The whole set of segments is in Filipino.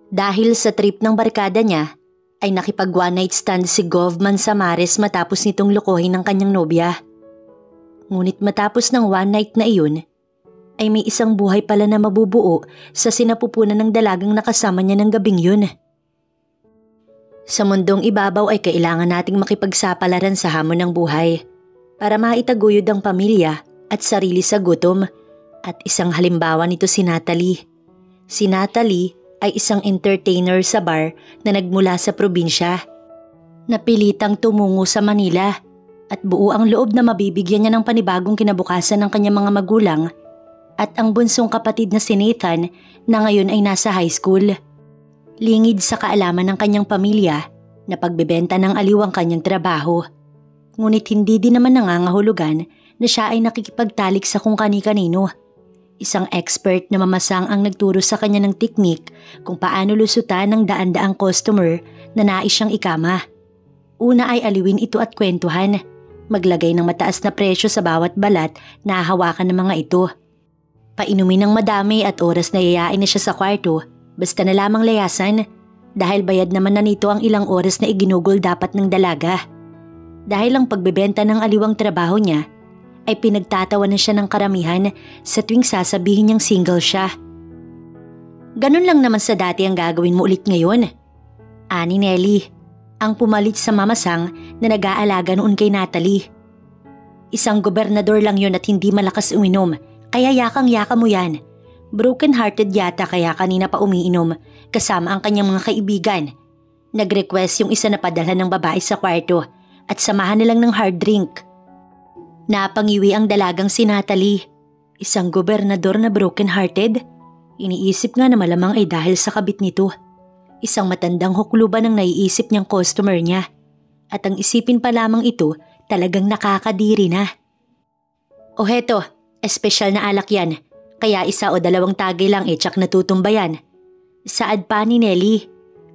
Dahil sa trip ng barkada niya, ay nakipag one night stand si Gov Mansamares matapos nitong lokohin ng kanyang nobya. Ngunit matapos ng one night na iyon, ay may isang buhay pala na mabubuo sa sinapupunan ng dalagang nakasama niya ng gabing yun. Sa mundong ibabaw ay kailangan nating makipagsapalaran sa hamon ng buhay para maitaguyod ang pamilya at sarili sa gutom, at isang halimbawa nito si Natalie. Si Natalie ay isang entertainer sa bar na nagmula sa probinsya. Napilitang tumungo sa Manila at buo ang loob na mabibigyan niya ng panibagong kinabukasan ng kanyang mga magulang at ang bunsong kapatid na si Nathan na ngayon ay nasa high school. Lingid sa kaalaman ng kanyang pamilya na pagbebenta ng aliw ang kanyang trabaho. Ngunit hindi din naman nangangahulugan na siya ay nakikipagtalik sa kung kani-kanino. Isang expert na mamasang ang nagturo sa kanya ng teknik kung paano lusutan ng daan-daang customer na nais siyang ikama. Una ay aliwin ito at kwentuhan. Maglagay ng mataas na presyo sa bawat balat na hahawakan ng mga ito. Painumin ng madami at oras na yayain na siya sa kwarto, basta na lamang layasan, dahil bayad naman na nito ang ilang oras na iginugol dapat ng dalaga. Dahil ang pagbebenta ng aliwang trabaho niya, ay pinagtatawanan siya ng karamihan sa tuwing sasabihin niyang single siya. Ganun lang naman sa dati ang gagawin mo ulit ngayon. Ani Nelly, ang pumalit sa mamasang na nag-aalaga noon kay Natalie. Isang gobernador lang yun at hindi malakas uminom. Kaya yakang-yaka mo yan. Broken-hearted yata kaya kanina pa umiinom kasama ang kanyang mga kaibigan. Nag-request yung isa na padala ng babae sa kwarto at samahan nilang ng hard drink. Napangiwi ang dalagang si Natalie. Isang gobernador na broken-hearted? Iniisip nga na malamang ay dahil sa kabit nito. Isang matandang hukluban ang naiisip niyang customer niya. At ang isipin pa lamang ito talagang nakakadiri na. O heto, espesyal na alak yan. Kaya isa o dalawang tagay lang tsak natutumbayan. Saad pa ni Nelly.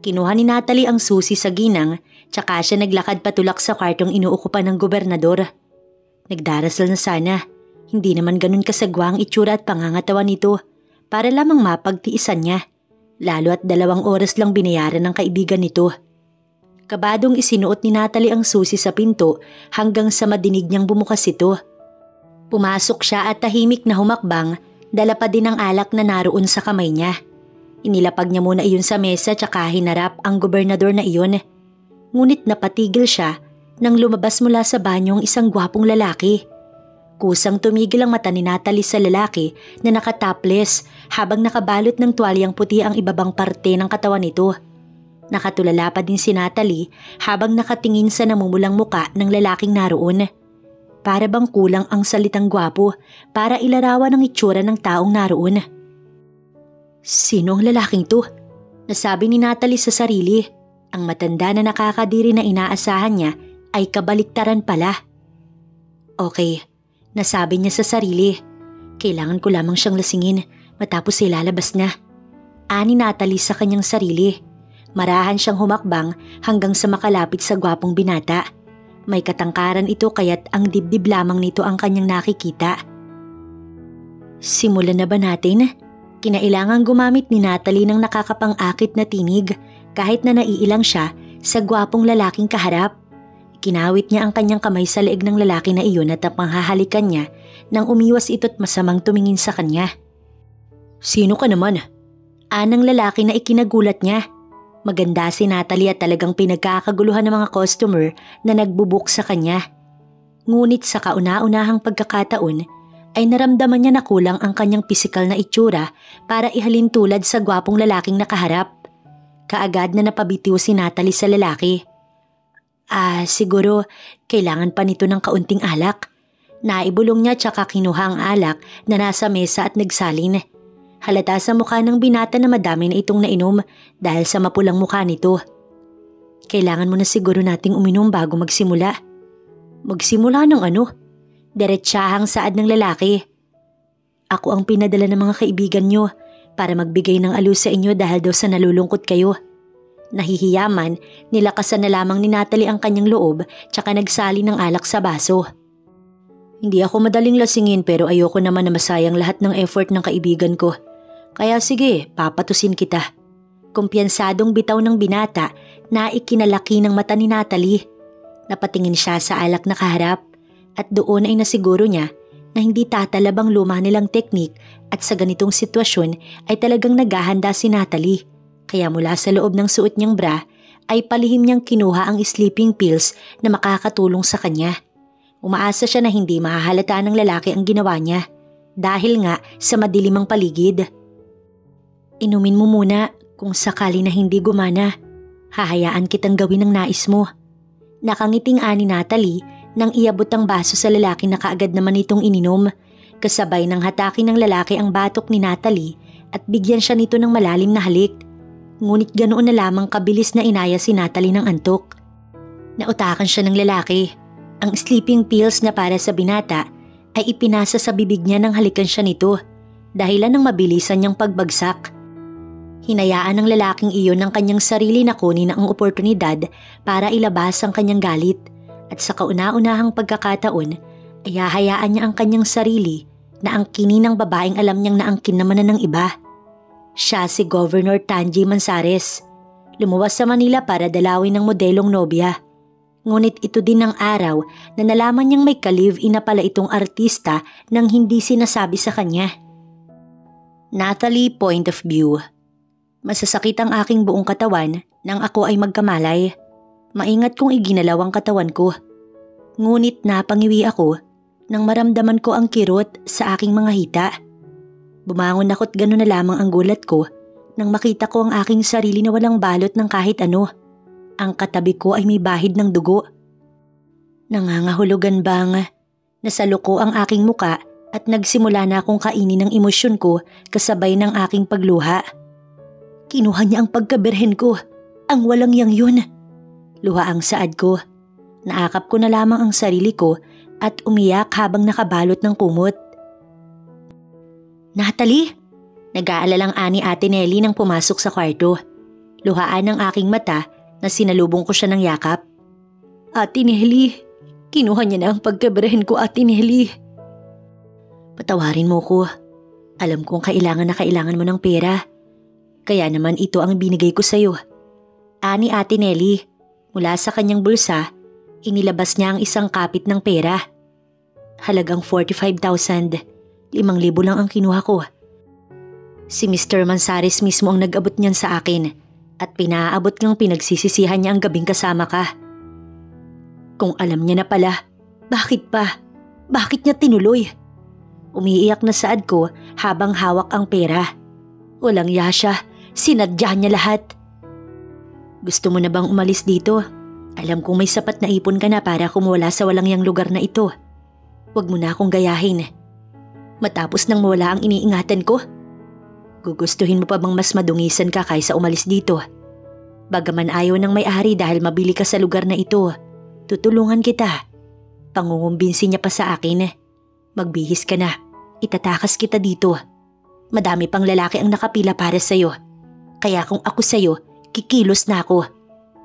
Kinuha ni Natalie ang susi sa ginang tsaka siya naglakad patulak sa kwartong inuukupan ng gobernador. Nagdarasal na sana. Hindi naman ganun kasagwa ang itsura at pangangatawan nito para lamang mapagtiisan niya. Lalo at 2 oras lang binayaran ng kaibigan nito. Kabadong isinuot ni Natalie ang susi sa pinto hanggang sa madinig niyang bumukas ito. Pumasok siya at tahimik na humakbang, dala pa din ang alak na naroon sa kamay niya. Inilapag niya muna iyon sa mesa tsaka hinarap ang gobernador na iyon. Ngunit napatigil siya nang lumabas mula sa banyo ang isang gwapong lalaki. Kusang tumigil ang mata ni Natalie sa lalaki na nakatopless habang nakabalot ng tuwalyang puti ang ibabang parte ng katawan nito. Nakatulala pa din si Natalie habang nakatingin sa namumulang muka ng lalaking naroon. Para bang kulang ang salitang gwapo para ilarawan ang itsura ng taong naroon. Sino ang lalaking to? Nasabi ni Natalie sa sarili. Ang matanda na nakakadiri na inaasahan niya ay kabaliktaran pala. Okay, nasabi niya sa sarili. Kailangan ko lamang siyang lasingin matapos ay lalabas na. Ani Natalie sa kanyang sarili. Marahan siyang humakbang hanggang sa makalapit sa gwapong binata. May katangkaran ito kaya't ang dibdib lamang nito ang kanyang nakikita. Simulan na ba natin? Kinailangang gumamit ni Natalie ng nakakapang-akit na tinig kahit na naiilang siya sa gwapong lalaking kaharap. Kinawit niya ang kanyang kamay sa leeg ng lalaki na iyon at panghahalikan niya nang umiwas ito't masamang tumingin sa kanya. Sino ka naman? Anang lalaki na ikinagulat niya. Maganda si Natalie at talagang pinagkakaguluhan ng mga customer na nagbubuk sa kanya. Ngunit sa kauna-unahang pagkakataon ay naramdaman niya na kulang ang kanyang pisikal na itsura para ihalin tulad sa gwapong lalaking nakaharap. Kaagad na napabitiw si Natalie sa lalaki. Siguro kailangan pa nito ng kaunting alak. Naibulong niya tsaka kinuha ang alak na nasa mesa at nagsalin. Halata sa mukha ng binata na madami na itong nainom dahil sa mapulang mukha nito. Kailangan mo na siguro nating uminom bago magsimula. Magsimula ng ano? Diretsahang saad ng lalaki. Ako ang pinadala ng mga kaibigan nyo para magbigay ng alo sa inyo dahil daw sa nalulungkot kayo. Nahihiyaman, nilakasan na lamang ni Natalie ang kanyang loob tsaka nagsali ng alak sa baso. Hindi ako madaling lasingin pero ayoko naman na masayang lahat ng effort ng kaibigan ko. Kaya sige, papatusin kita. Kumpiyansadong bitaw ng binata na ikinalaki ng mata ni Natalie. Napatingin siya sa alak na kaharap at doon ay nasiguro niya na hindi tatalabang luma nilang teknik at sa ganitong sitwasyon ay talagang naghahanda si Natalie. Kaya mula sa loob ng suot niyang bra ay palihim niyang kinuha ang sleeping pills na makakatulong sa kanya. Umaasa siya na hindi mahahalata ng lalaki ang ginawa niya dahil nga sa madilimang paligid. Inumin mo muna kung sakali na hindi gumana. Hahayaan kitang gawin ang nais mo. Nakangiting ani Natalie nang iabot ang baso sa lalaki na kaagad naman itong ininom. Kasabay ng hatakin ng lalaki ang batok ni Natalie at bigyan siya nito ng malalim na halik. Ngunit ganoon na lamang kabilis na inaya si Natalie ng antok. Nautakan siya ng lalaki. Ang sleeping pills na para sa binata ay ipinasa sa bibig niya nang halikan siya nito dahilan ng mabilisan niyang pagbagsak. Hinayaan ng lalaking iyon ng kanyang sarili na kunin ang oportunidad para ilabas ang kanyang galit at sa kauna-unahang pagkakataon ay hahayaan niya ang kanyang sarili na angkinin ng babaeng alam niyang naangkin naman na ng iba. Siya si Governor Tanji Manzares. Lumuwas sa Manila para dalawin ng modelong nobya. Ngunit ito din ang araw na nalaman niyang may ka-live-in na pala itong artista nang hindi sinasabi sa kanya. Natalie point of view. Masasakit ang aking buong katawan nang ako ay magkamalay. Maingat kong iginalaw ang katawan ko. Ngunit napangiwi ako nang maramdaman ko ang kirot sa aking mga hita. Bumangon ako't gano'n na lamang ang gulat ko nang makita ko ang aking sarili na walang balot ng kahit ano. Ang katabi ko ay may bahid ng dugo. Nangangahulugan bang nasaluko ang aking muka at nagsimula na akong kainin ng emosyon ko kasabay ng aking pagluha. Kinuha niya ang pagkabirhen ko, ang walang yang yun. Luha ang saad ko. Naakap ko na lamang ang sarili ko at umiyak habang nakabalot ng kumot. Natalie? Nag-aalalang ani Ate Nelly nang pumasok sa kwarto. Luhaan ang aking mata na sinalubong ko siya ng yakap. Ate Nelly, kinuha niya na ang pagkabirhen ko, Ate Nelly. Patawarin mo ko. Alam kong kailangan na kailangan mo ng pera. Kaya naman ito ang binigay ko sa'yo. Ani Ate Nelly, mula sa kanyang bulsa, inilabas niya ang isang kapit ng pera. Halagang 45,000. 5,000 lang ang kinuha ko. Si Mr. Manzares mismo ang nag-abot niyan sa akin at pinaabot ng pinagsisisihan niya ang gabing kasama ka. Kung alam niya na pala, bakit pa? Bakit niya tinuloy? Umiiyak na saad ko habang hawak ang pera. Walang yasya, sinadya niya lahat. Gusto mo na bang umalis dito? Alam kong may sapat na ipon ka na para kumawala sa walang yang lugar na ito. Huwag mo na akong gayahin. Matapos nang mawala ang iniingatan ko, gugustuhin mo pa bang mas madungisan ka kaysa umalis dito? Bagaman ayaw ng may-ari dahil mabili ka sa lugar na ito, tutulungan kita. Pangungumbinsi niya pa sa akin. Magbihis ka na, itatakas kita dito. Madami pang lalaki ang nakapila para sa'yo. Kaya kung ako sa'yo, kikilos na ako.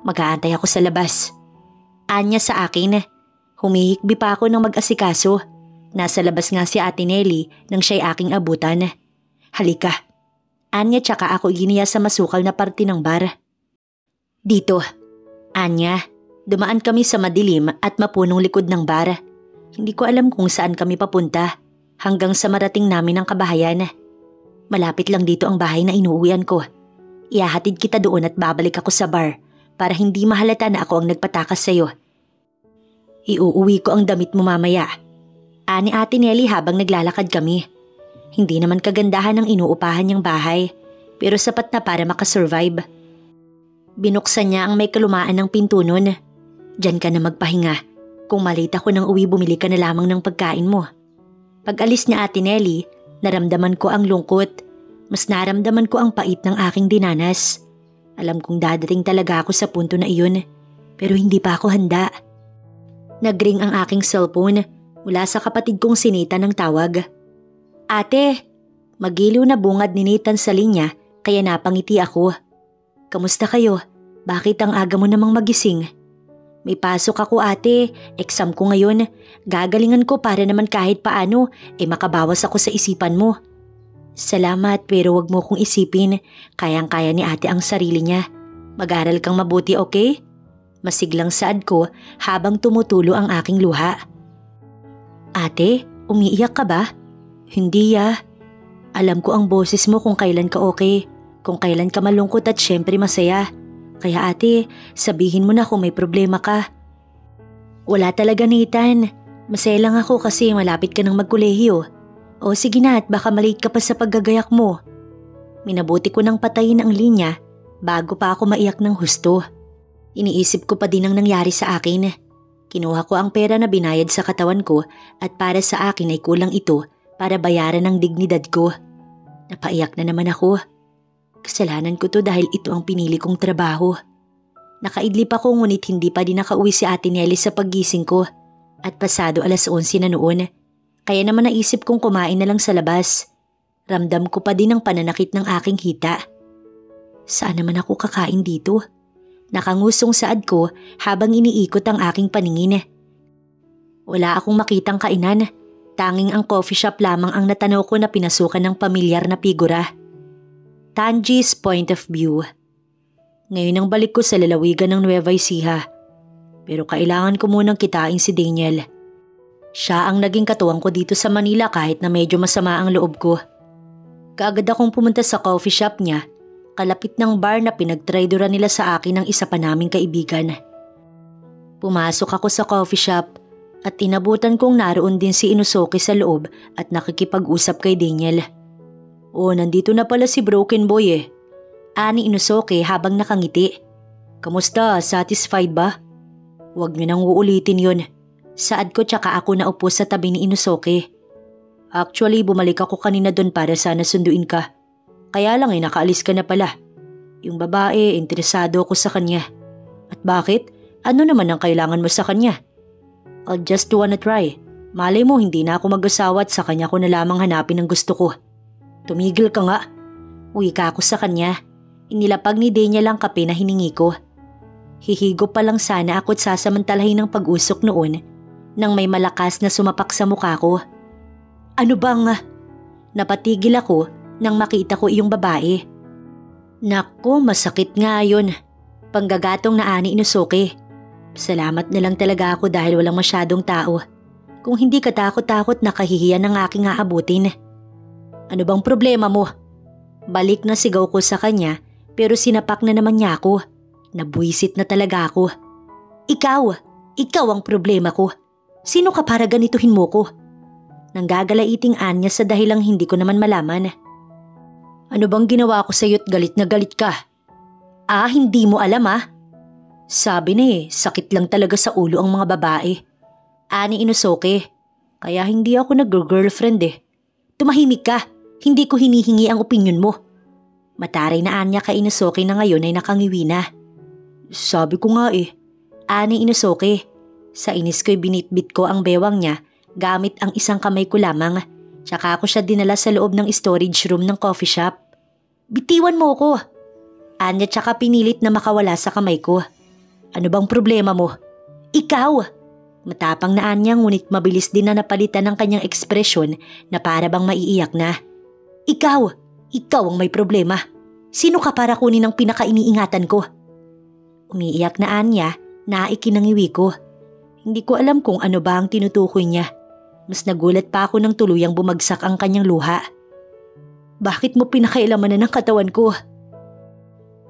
Mag-aantay ako sa labas. Anya sa akin, humihikbi pa ako ng mag-asikaso. Nasa labas nga si Ate Nelly nang siya'y aking abutan. Halika. Anya tsaka ako giniya sa masukal na parte ng bar. Dito. Anya, dumaan kami sa madilim at mapunong likod ng bar. Hindi ko alam kung saan kami papunta hanggang sa marating namin ang kabahayan. Malapit lang dito ang bahay na inuuwian ko. Ihahatid kita doon at babalik ako sa bar para hindi mahalata na ako ang nagpatakas sa'yo. Iuuwi ko ang damit mo mamaya. Ani Ate Nelly habang naglalakad kami. Hindi naman kagandahan ang inuupahan niyang bahay pero sapat na para makasurvive. Binuksan niya ang may kalumaan ng pinto nun. Diyan ka na magpahinga. Kung malita ko nang uwi bumili ka na lamang ng pagkain mo. Pag alis niya Ate Nelly, naramdaman ko ang lungkot. Mas naramdaman ko ang pait ng aking dinanas. Alam kong dadating talaga ako sa punto na iyon pero hindi pa ako handa. Nagring ang aking cellphone. Mula sa kapatid kong sinita ng tawag. Ate, magiliw na bungad ni Nathan sa linya kaya napangiti ako. Kamusta kayo? Bakit ang aga mo namang magising? May pasok ako ate, exam ko ngayon. Gagalingan ko para naman kahit paano makabawas ako sa isipan mo. Salamat pero wag mo kong isipin. Kayang-kaya ni ate ang sarili niya. Mag-aral kang mabuti, okay? Masiglang saad ko habang tumutulo ang aking luha. Ate, umiiyak ka ba? Hindi Alam ko ang boses mo kung kailan ka okay. Kung kailan ka malungkot at syempre masaya. Kaya ate, sabihin mo na kung may problema ka. Wala talaga Nathan. Masaya lang ako kasi malapit ka nang magkolehiyo. O sige na at baka malate ka pa sa paggagayak mo. Minabuti ko nang patayin ang linya bago pa ako maiyak ng husto. Iniisip ko pa din ang nangyari sa akin. Kinuha ko ang pera na binayad sa katawan ko at para sa akin ay kulang ito para bayaran ang dignidad ko. Napaiyak na naman ako. Kasalanan ko to dahil ito ang pinili kong trabaho. Nakaidlip ako ngunit hindi pa din nakauwi si Ate Nelly sa paggising ko at pasado 11:00 na noon. Kaya naman naisip kong kumain na lang sa labas. Ramdam ko pa din ang pananakit ng aking hita. Saan naman ako kakain dito? Nakangusong saad ko habang iniikot ang aking paningin. Wala akong makitang kainan. Tanging ang coffee shop lamang ang natanaw ko na pinasukan ng pamilyar na figura. Tanji's Point of View. Ngayon ang balik ko sa lalawigan ng Nueva Ecija. Pero kailangan ko munang kitain si Daniel. Siya ang naging katuwang ko dito sa Manila kahit na medyo masama ang loob ko. Kaagad akong pumunta sa coffee shop niya, kalapit ng bar na pinagtraidoran nila sa akin ng isa pa naming kaibigan. Pumasok ako sa coffee shop at inabutan kong naroon din si Inosuke sa loob at nakikipag-usap kay Daniel. Nandito na pala si Broken Boy . Ani Inosuke habang nakangiti. Kamusta? Satisfied ba? Huwag niyo nang uulitin yun. Saad ko tsaka ako naupo sa tabi ni Inosuke. Actually, bumalik ako kanina doon para sana sunduin ka. Kaya lang nakaalis ka na pala. Yung babae, interesado ako sa kanya. At bakit? Ano naman ang kailangan mo sa kanya? I'll just wanna try. Malay mo hindi na ako mag-asawa at sa kanya ko na lamang hanapin ang gusto ko. Tumigil ka nga. Uwi ka ako sa kanya. Inilapag ni Daniel ang kape na hiningi ko. Hihigo pa lang sana ako at sasamantalahin ng pag-usok noon nang may malakas na sumapak sa mukha ko. Ano bang? Napatigil ako nang makita ko iyong babae. Naku, masakit nga yun. Panggagatong na ani Inosuke. Salamat na lang talaga ako dahil walang masyadong tao. Kung hindi katakot-takot nakahihiyan ng aking aabutin. Ano bang problema mo? Balik na sigaw ko sa kanya pero sinapak na naman niya ako. Nabwisit na talaga ako. Ikaw ang problema ko. Sino ka para ganituhin mo ko? Nanggagalaiting anya sa dahilang hindi ko naman malaman. Ano bang ginawa ko sa'yo't galit na galit ka? Hindi mo alam Sabi na sakit lang talaga sa ulo ang mga babae. Ani Inosuke, kaya hindi ako nag-girlfriend Tumahimik ka, hindi ko hinihingi ang opinyon mo. Mataray na anya kay Inosuke na ngayon ay nakangiwi na. Sabi ko nga Ani Inosuke. Sa inis ko'y binitbit ko ang bewang niya gamit ang isang kamay ko lamang. Tsaka ako siya dinala sa loob ng storage room ng coffee shop. Bitiwan mo ko. Anya tsaka pinilit na makawala sa kamay ko. Ano bang problema mo? Ikaw! Matapang na anya ngunit mabilis din na napalitan ng kanyang ekspresyon na para bang maiiyak na. Ikaw ang may problema. Sino ka para kunin ang pinakainiingatan ko? Umiiyak na anya na ikinangiwi ko. Hindi ko alam kung ano ba ang tinutukoy niya. Mas nagulat pa ako nang tuluyang bumagsak ang kanyang luha. Bakit mo pinakailaman ng katawan ko?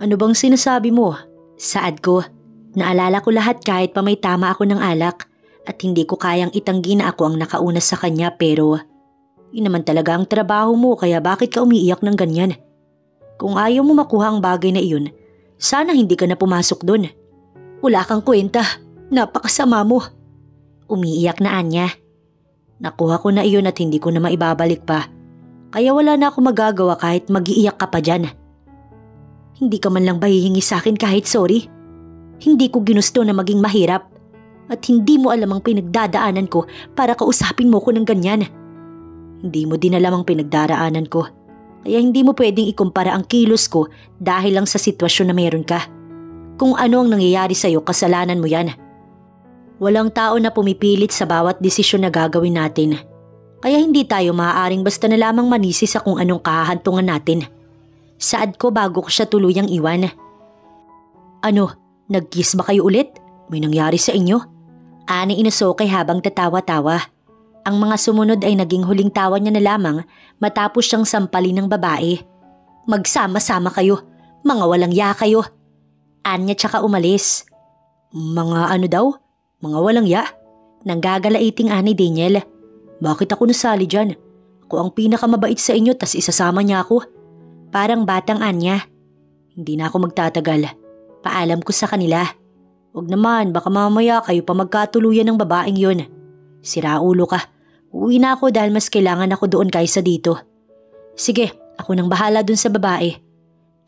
Ano bang sinasabi mo? Saad ko. Naalala ko lahat kahit pa may tama ako ng alak at hindi ko kayang itanggi na ako ang nakauna sa kanya pero yun naman talaga ang trabaho mo kaya bakit ka umiiyak ng ganyan? Kung ayaw mo makuha ang bagay na iyon, sana hindi ka na pumasok doon. Wala kang kwenta. Napakasama mo. Umiiyak na anya. Nakuha ko na iyon at hindi ko na maibabalik pa. Kaya wala na ako magagawa kahit mag-iiyak ka pa dyan. Hindi ka man lang ba hihingi sa akin kahit sorry? Hindi ko ginusto na maging mahirap. At hindi mo alam ang pinagdadaanan ko para kausapin mo ko ng ganyan. Hindi mo din alam ang pinagdaraanan ko. Kaya hindi mo pwedeng ikumpara ang kilos ko dahil lang sa sitwasyon na meron ka. Kung ano ang nangyayari sa'yo, kasalanan mo yan. Walang tao na pumipilit sa bawat desisyon na gagawin natin. Kaya hindi tayo maaaring basta na lamang manisi sa kung anong kahahantungan natin. Saad ko bago ko siya tuluyang iwan. Ano, nag-kiss ba kayo ulit? May nangyari sa inyo? Ani Inosuke habang tatawa-tawa. Ang mga sumunod ay naging huling tawa niya na lamang matapos siyang sampalin ng babae. Magsama-sama kayo, mga walang ya kayo. Anya tsaka umalis. Mga ano daw? Mga walang ya? Nanggagalaiting ani Daniel. Bakit ako nasali dyan? Ako ang pinakamabait sa inyo tas isasama niya ako. Parang batang Anya. Hindi na ako magtatagal. Paalam ko sa kanila. Huwag naman, baka mamaya kayo pa magkatuluyan ng babaeng yun. Siraulo ka. Uwi na ako dahil mas kailangan ako doon kaysa dito. Sige, ako nang bahala dun sa babae.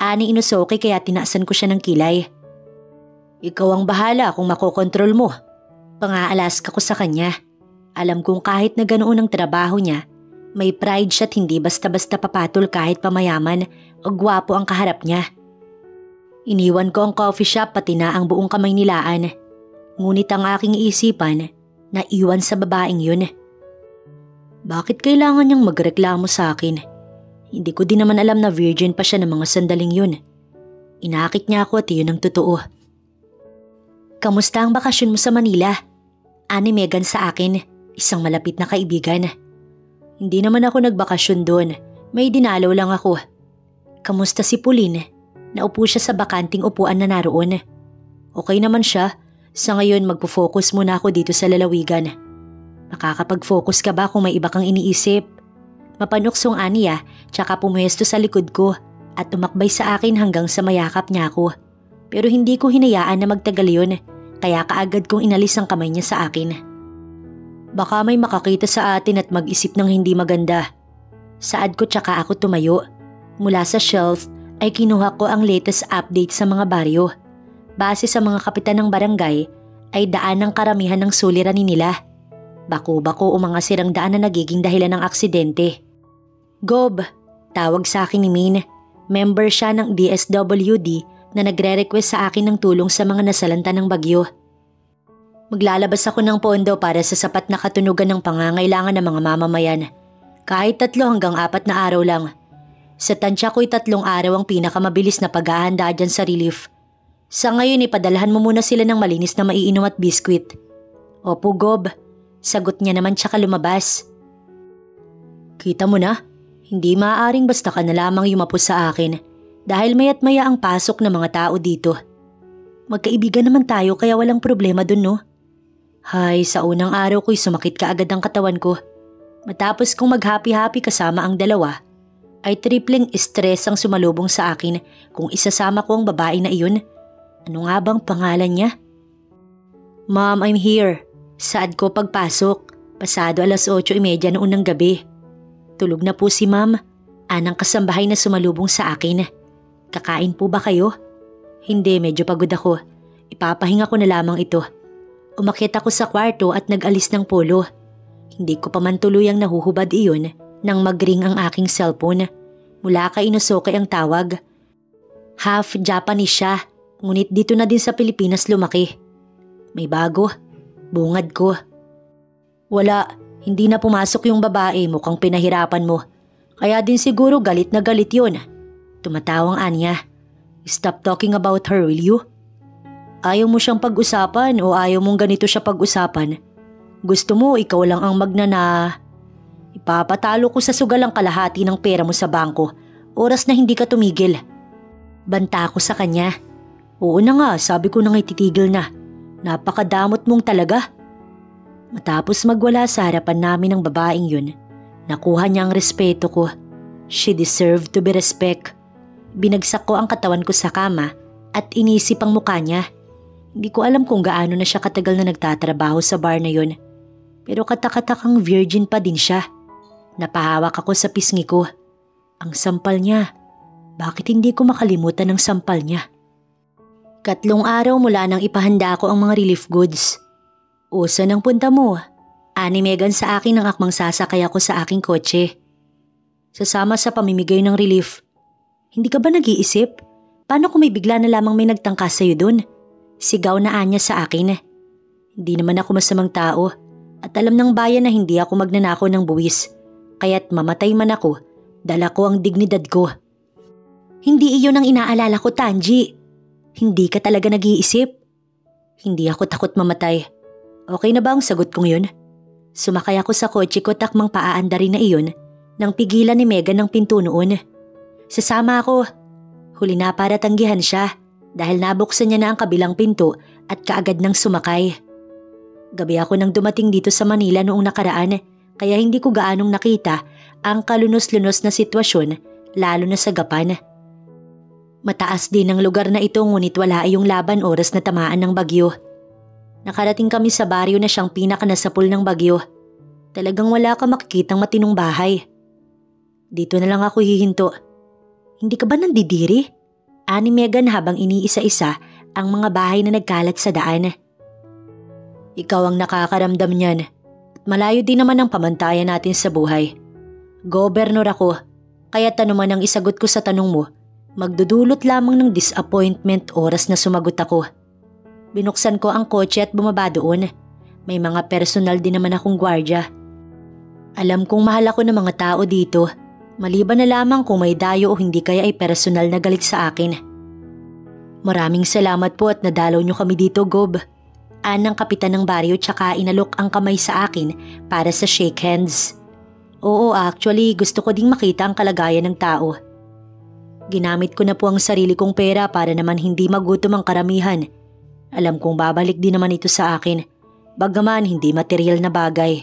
Ani Inosuke kaya tinaasan ko siya ng kilay. Ikaw ang bahala kung makokontrol mo. Pang-aalaska ko sa kanya. Alam kong kahit na ganoon ang trabaho niya, may pride siya't hindi basta-basta papatol kahit pamayaman o gwapo ang kaharap niya. Iniwan ko ang coffee shop pati na ang buong kamay nilaan. Ngunit ang aking isipan, naiwan sa babaeng yun. Bakit kailangan niyang magreklamo sa akin? Hindi ko din naman alam na virgin pa siya ng mga sandaling yun. Inakit niya ako at yun ang totoo. Kamusta ang bakasyon mo sa Manila? Ani Megan sa akin, isang malapit na kaibigan. Hindi naman ako nagbakasyon doon, may dinalaw lang ako. Kamusta si Pauline? Naupo siya sa bakanting upuan na naroon. Okay naman siya, sa ngayon magpo-focus muna ako dito sa lalawigan. Makakapag-focus ka ba kung may iba kang iniisip? Mapanuksong aniya, tsaka pumwesto sa likod ko at tumakbay sa akin hanggang sa mayakap niya ako. Pero hindi ko hinayaan na magtagal yun, kaya kaagad kong inalis ang kamay niya sa akin. Baka may makakita sa atin at mag-isip ng hindi maganda. Saad ko tsaka ako tumayo. Mula sa shelf ay kinuha ko ang latest update sa mga baryo. Base sa mga kapitan ng barangay ay daan ng karamihan ng suliranin nila. Bako-bako o mga sirang daan na nagiging dahilan ng aksidente. Gob, tawag sa akin ni Min. Member siya ng DSWD na nagre-request sa akin ng tulong sa mga nasalanta ng bagyo. Maglalabas ako ng pondo para sa sapat na katunugan ng pangangailangan ng mga mamamayan. Kahit 3 hanggang 4 na araw lang. Sa tansya ko'y 3 araw ang pinakamabilis na paghahanda dyan sa relief. Sa ngayon ipadalhan mo muna sila ng malinis na maiinom at biskwit. Opo Gob, sagot niya naman tsaka lumabas. Kita mo na, hindi maaaring basta ka na lamang yumapos sa akin dahil maya't maya ang pasok ng mga tao dito. Magkaibigan naman tayo kaya walang problema dun no? Hay, sa unang araw ko'y sumakit kaagad ang katawan ko. Matapos kong mag-happy-happy kasama ang dalawa, ay tripling stress ang sumalubong sa akin kung isasama ko ang babae na iyon. Ano nga bang pangalan niya? Mom, I'm here. Saad ko pagpasok. Pasado 8:30 noon ng gabi. Tulog na po si Ma'am. Anang kasambahay na sumalubong sa akin. Kakain po ba kayo? Hindi, medyo pagod ako. Ipapahinga ko na lamang ito. Umakyat ako sa kwarto at nag-alis ng polo. Hindi ko pa man tuluyang nahuhubad iyon nang mag-ring ang aking cellphone. Mula kay Inosuke ang tawag. Half Japanese siya, ngunit dito na din sa Pilipinas lumaki. May bago, bungad ko. Wala, hindi na pumasok yung babae, mukhang pinahirapan mo. Kaya din siguro galit na galit yun. Tumatawang Anya. Stop talking about her, will you? Ayaw mo siyang pag-usapan o ayaw mong ganito siya pag-usapan? Gusto mo ikaw lang ang magnana. Ipapatalo ko sa sugal ang kalahati ng pera mo sa bangko. Oras na hindi ka tumigil. Banta ko sa kanya. Oo na nga, sabi ko na nga'y titigil na. Napakadamot mong talaga. Matapos magwala sa harapan namin ng babaeng yun, nakuha niya ang respeto ko. She deserved to be respect. Binagsak ko ang katawan ko sa kama at inisip ang mukha niya. Hindi ko alam kung gaano na siya katagal na nagtatrabaho sa bar na yun. Pero katakatakang virgin pa din siya. Napahawak ako sa pisngi ko. Ang sampal niya. Bakit hindi ko makalimutan ang sampal niya? 3 araw mula nang ipahanda ko ang mga relief goods. O saan ang punta mo? Ani Megan sa akin nang akmang sasakay ako sa aking kotse. Sasama sa pamimigay ng relief. Hindi ka ba nag-iisip? Paano kung may bigla na lamang may nagtangka sa'yo dun? Sigaw na Anya sa akin. Hindi naman ako masamang tao. At alam ng bayan na hindi ako magnanakaw ng buwis. Kaya't mamatay man ako, dala ko ang dignidad ko. Hindi iyon ang inaalala ko, Tanji. Hindi ka talaga nag-iisip. Hindi ako takot mamatay. Okay na ba ang sagot kong yun? Sumakay ako sa kotse ko takmang paaandarin na iyon nang pigilan ni Megan ng pinto noon. Sasama ako. Huli na para tanggihan siya dahil nabuksan niya na ang kabilang pinto at kaagad nang sumakay. Gabi ako nang dumating dito sa Manila noong nakaraan kaya hindi ko gaanong nakita ang kalunos-lunos na sitwasyon lalo na sa Gapan. Mataas din ang lugar na ito ngunit wala yung laban oras na tamaan ng bagyo. Nakarating kami sa baryo na siyang pinakanasapul ng bagyo. Talagang wala ka makikitang matinong bahay. Dito na lang ako hihinto. Hindi ka ba nandidiri? Ani Megan habang iniisa-isa ang mga bahay na nagkalat sa daan. Ikaw ang nakakaramdam niyan. At malayo din naman ang pamantayan natin sa buhay. Gobernur ako, kaya tanuman ang isagot ko sa tanong mo. Magdudulot lamang ng disappointment oras na sumagot ako. Binuksan ko ang kotse at bumaba doon. May mga personal din naman akong gwardya. Alam kong mahal ako ng mga tao dito. Maliban na lamang kung may dayo o hindi kaya ay personal na galit sa akin. Maraming salamat po at nadalaw niyo kami dito, Gob. Ng kapitan ng baryo tsaka inalok ang kamay sa akin para sa shake hands. Oo, actually gusto ko ding makita ang kalagayan ng tao. Ginamit ko na po ang sarili kong pera para naman hindi magutom ang karamihan. Alam kong babalik din naman ito sa akin, bagaman hindi material na bagay.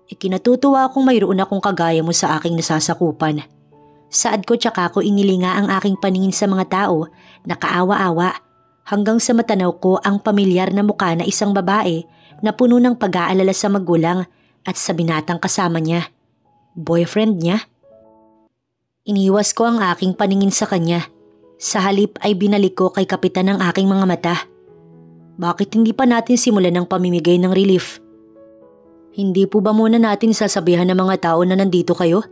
Ikinatutuwa akong mayroon akong kagaya mo sa aking nasasakupan. Saad ko tsaka ko inilinga ang aking paningin sa mga tao na kaawa-awa hanggang sa matanaw ko ang pamilyar na mukha na isang babae na puno ng pag-aalala sa magulang at sa binatang kasama niya. Boyfriend niya? Iniwas ko ang aking paningin sa kanya. Sa halip ay binalik ko kay kapitan ang aking mga mata. Bakit hindi pa natin simulan ng pamimigay ng relief? Hindi po ba muna natin sasabihan ng mga tao na nandito kayo?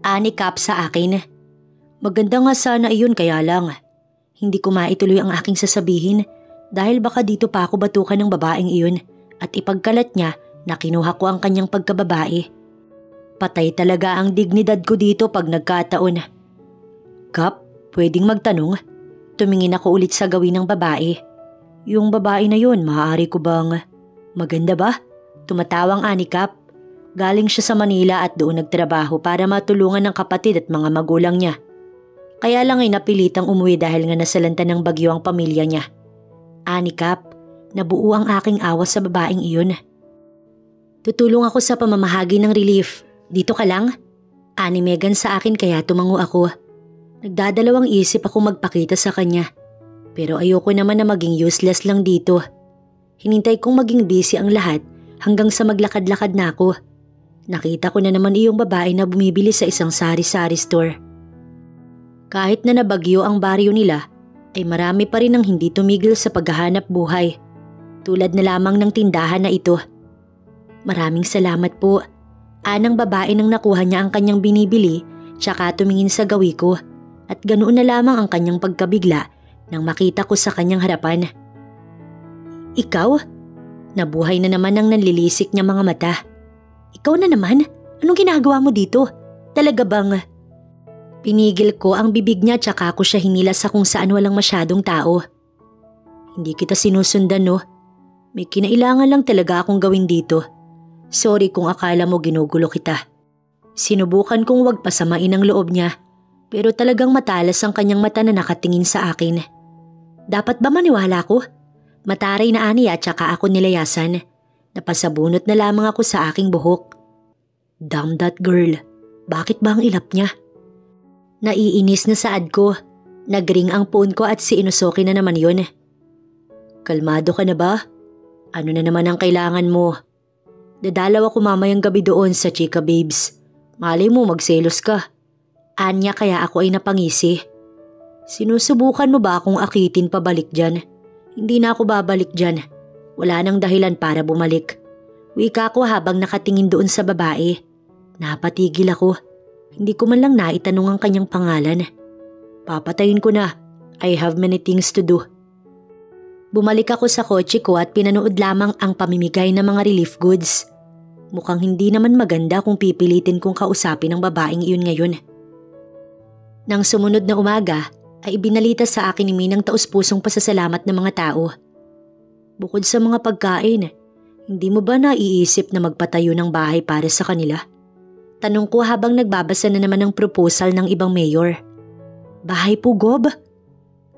Ani Cap sa akin. Maganda nga sana iyon kaya lang. Hindi ko maituloy ang aking sasabihin dahil baka dito pa ako batukan ng babaeng iyon at ipagkalat niya na kinuha ko ang kanyang pagkababae. Patay talaga ang dignidad ko dito pag nagkataon. Kap, pwedeng magtanong? Tumingin ako ulit sa gawin ng babae. Yung babae na yun, maaari ko bang... Maganda ba? Tumatawang ani Kap. Galing siya sa Manila at doon nagtrabaho para matulungan ng kapatid at mga magulang niya. Kaya lang ay napilitang umuwi dahil nga nasalanta ng bagyo ang pamilya niya. Ani Kap, nabuo ang aking awa sa babaeng iyon. Tutulong ako sa pamamahagi ng relief. Dito ka lang? Ani Megan sa akin kaya tumango ako. Nagdadalawang isip ako magpakita sa kanya. Pero ayoko naman na maging useless lang dito. Hinintay kong maging busy ang lahat hanggang sa maglakad-lakad na ako. Nakita ko na naman iyong babae na bumibili sa isang sari-sari store. Kahit na nabagyo ang baryo nila, ay marami pa rin ang hindi tumigil sa paghahanap buhay. Tulad na lamang ng tindahan na ito. Maraming salamat po. Anang babae nang nakuha niya ang kanyang binibili tsaka tumingin sa gawi ko at ganoon na lamang ang kanyang pagkabigla nang makita ko sa kanyang harapan. Ikaw? Nabuhay na naman ang nanlilisik niya mga mata. Ikaw na naman? Anong ginagawa mo dito? Talaga bang... Pinigil ko ang bibig niya tsaka ko siya hinila sa kung saan walang masyadong tao. Hindi kita sinusundan no? May kinailangan lang talaga akong gawin dito. Sorry kung akala mo ginugulo kita. Sinubukan kong wag pasamain ang loob niya, pero talagang matalas ang kanyang mata na nakatingin sa akin. Dapat ba maniwala ko? Mataray na aniya at saka ako nilayasan. Napasabunot na lamang ako sa aking buhok. Damn that girl. Bakit ba ang ilap niya? Naiinis na saad ko. Nagring ang phone ko at si Inosuke na naman yun. Kalmado ka na ba? Ano na naman ang kailangan mo? Dadalaw ako mamayang gabi doon sa Chika Babes. Malay mo magselos ka. Anya kaya ako ay napangisi. Sinusubukan mo ba akong akitin pabalik dyan? Hindi na ako babalik dyan. Wala nang dahilan para bumalik. Wika ko habang nakatingin doon sa babae. Napatigil ako. Hindi ko man lang naitanong ang kanyang pangalan. Papatayin ko na. I have many things to do. Bumalik ako sa kotse ko at pinanood lamang ang pamimigay ng mga relief goods. Mukhang hindi naman maganda kung pipilitin kong kausapin ang babaeng iyon ngayon. Nang sumunod na umaga ay ibinalita sa akin ni Minang taus-pusong pasasalamat ng mga tao. Bukod sa mga pagkain, hindi mo ba naiisip na magpatayo ng bahay para sa kanila? Tanong ko habang nagbabasa na naman ng proposal ng ibang mayor. Bahay po, Gob?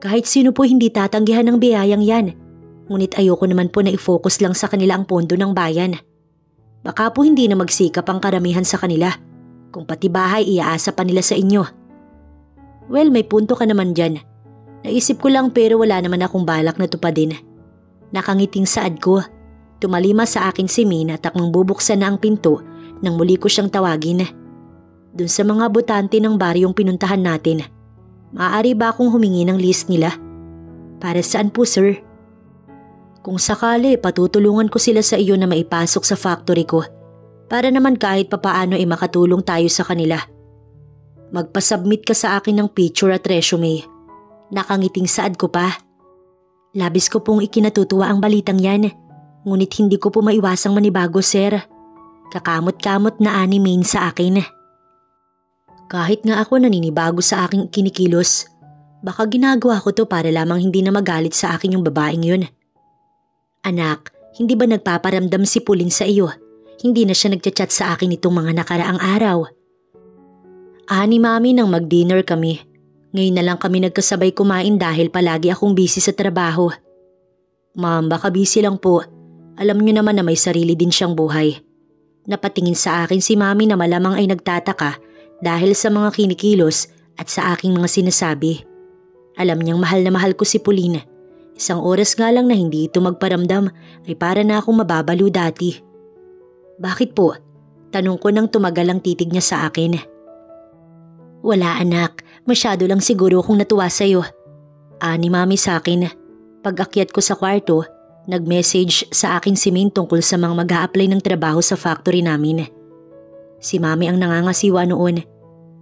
Kahit sino po hindi tatanggihan ng biyayang yan. Ngunit ayoko naman po na i-focus lang sa kanila ang pondo ng bayan. Baka po hindi na magsikap ang karamihan sa kanila. Kung pati bahay iaasa pa nila sa inyo. Well, may punto ka naman dyan. Naisip ko lang pero wala naman akong balak na tupadin. Nakangiting saad ko. Tumalima sa akin si Mina at akong bubuksan na ang pinto nang muli ko siyang tawagin. Dun sa mga botante ng baryong pinuntahan natin. Maaari ba akong humingi ng list nila? Para saan po, sir? Kung sakali, patutulungan ko sila sa iyo na maipasok sa factory ko. Para naman kahit papaano ay makatulong tayo sa kanila. Magpasubmit ka sa akin ng picture at resume. Nakangiting saad ko pa. Labis ko pong ikinatutuwa ang balitang yan. Ngunit hindi ko po maiwasang manibago, sir. Kakamot-kamot na ani Main sa akin. Kahit nga ako naninibago sa aking kinikilos, baka ginagawa ko to para lamang hindi na magalit sa akin yung babaeng yun. Anak, hindi ba nagpaparamdam si Pauline sa iyo? Hindi na siya nagchat-chat sa akin itong mga nakaraang araw. Ni Mami nang mag-dinner kami. Ngayon na lang kami nagkasabay kumain dahil palagi akong busy sa trabaho. Ma'am, baka busy lang po. Alam niyo naman na may sarili din siyang buhay. Napatingin sa akin si Mami na malamang ay nagtataka dahil sa mga kinikilos at sa aking mga sinasabi. Alam niyang mahal na mahal ko si Pauline. Isang oras nga lang na hindi ito magparamdam ay para na akong mababalo dati. Bakit po? Tanong ko nang tumagal ang titig niya sa akin. Wala anak, masyado lang siguro kung natuwa sa'yo. Ni Mami sa akin. Pag-akyat ko sa kwarto, nag-message sa akin si Min tungkol sa mga mag-a-apply ng trabaho sa factory namin. Si Mami ang nangangasiwa noon,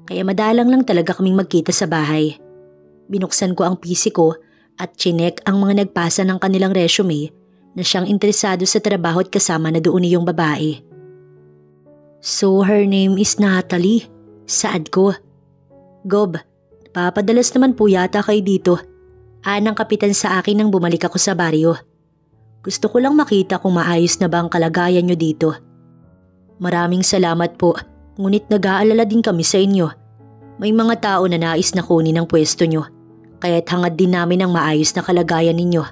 kaya madalang lang talaga kaming magkita sa bahay. Binuksan ko ang PC ko at chinek ang mga nagpasa ng kanilang resume na siyang interesado sa trabaho at kasama na doon yung babae. So her name is Natalie, saad ko. Gob, papadalas naman po yata kayo dito. Anang kapitan sa akin nang bumalik ako sa baryo. Gusto ko lang makita kung maayos na ba ang kalagayan nyo dito. Maraming salamat po, ngunit nag-aalala din kami sa inyo. May mga tao na nais na kunin ang pwesto nyo, kaya't hangad din namin ang maayos na kalagayan ninyo.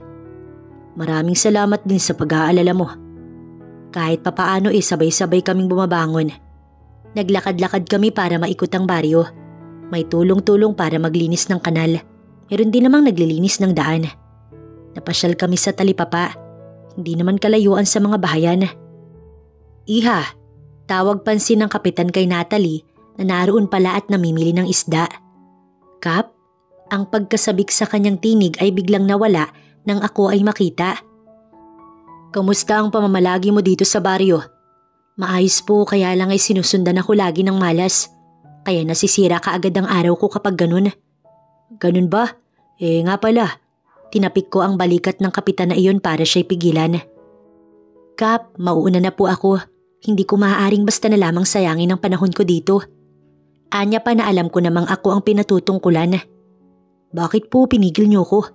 Maraming salamat din sa pag-aalala mo. Kahit papaano sabay-sabay kaming bumabangon. Naglakad-lakad kami para maikot ang baryo. May tulong-tulong para maglinis ng kanal. Meron din namang naglilinis ng daan. Napasyal kami sa Talipapa. Hindi naman kalayuan sa mga bahayan. Iha, tawag pansin ng kapitan kay Natalie na naroon pala at namimili ng isda. Kap, ang pagkasabik sa kanyang tinig ay biglang nawala nang ako ay makita. Kamusta ang pamamalagi mo dito sa baryo? Maayos po, kaya lang ay sinusundan ako lagi ng malas. Kaya nasisira kaagad ang araw ko kapag ganun. Ganun ba? Nga pala, tinapik ko ang balikat ng kapitan na iyon para siya'y pigilan. Kap, mauuna na po ako. Hindi ko maaaring basta na lamang sayangin ang panahon ko dito. Anya pa na alam ko namang ako ang pinatutungkulan. Bakit po pinigil niyo ko?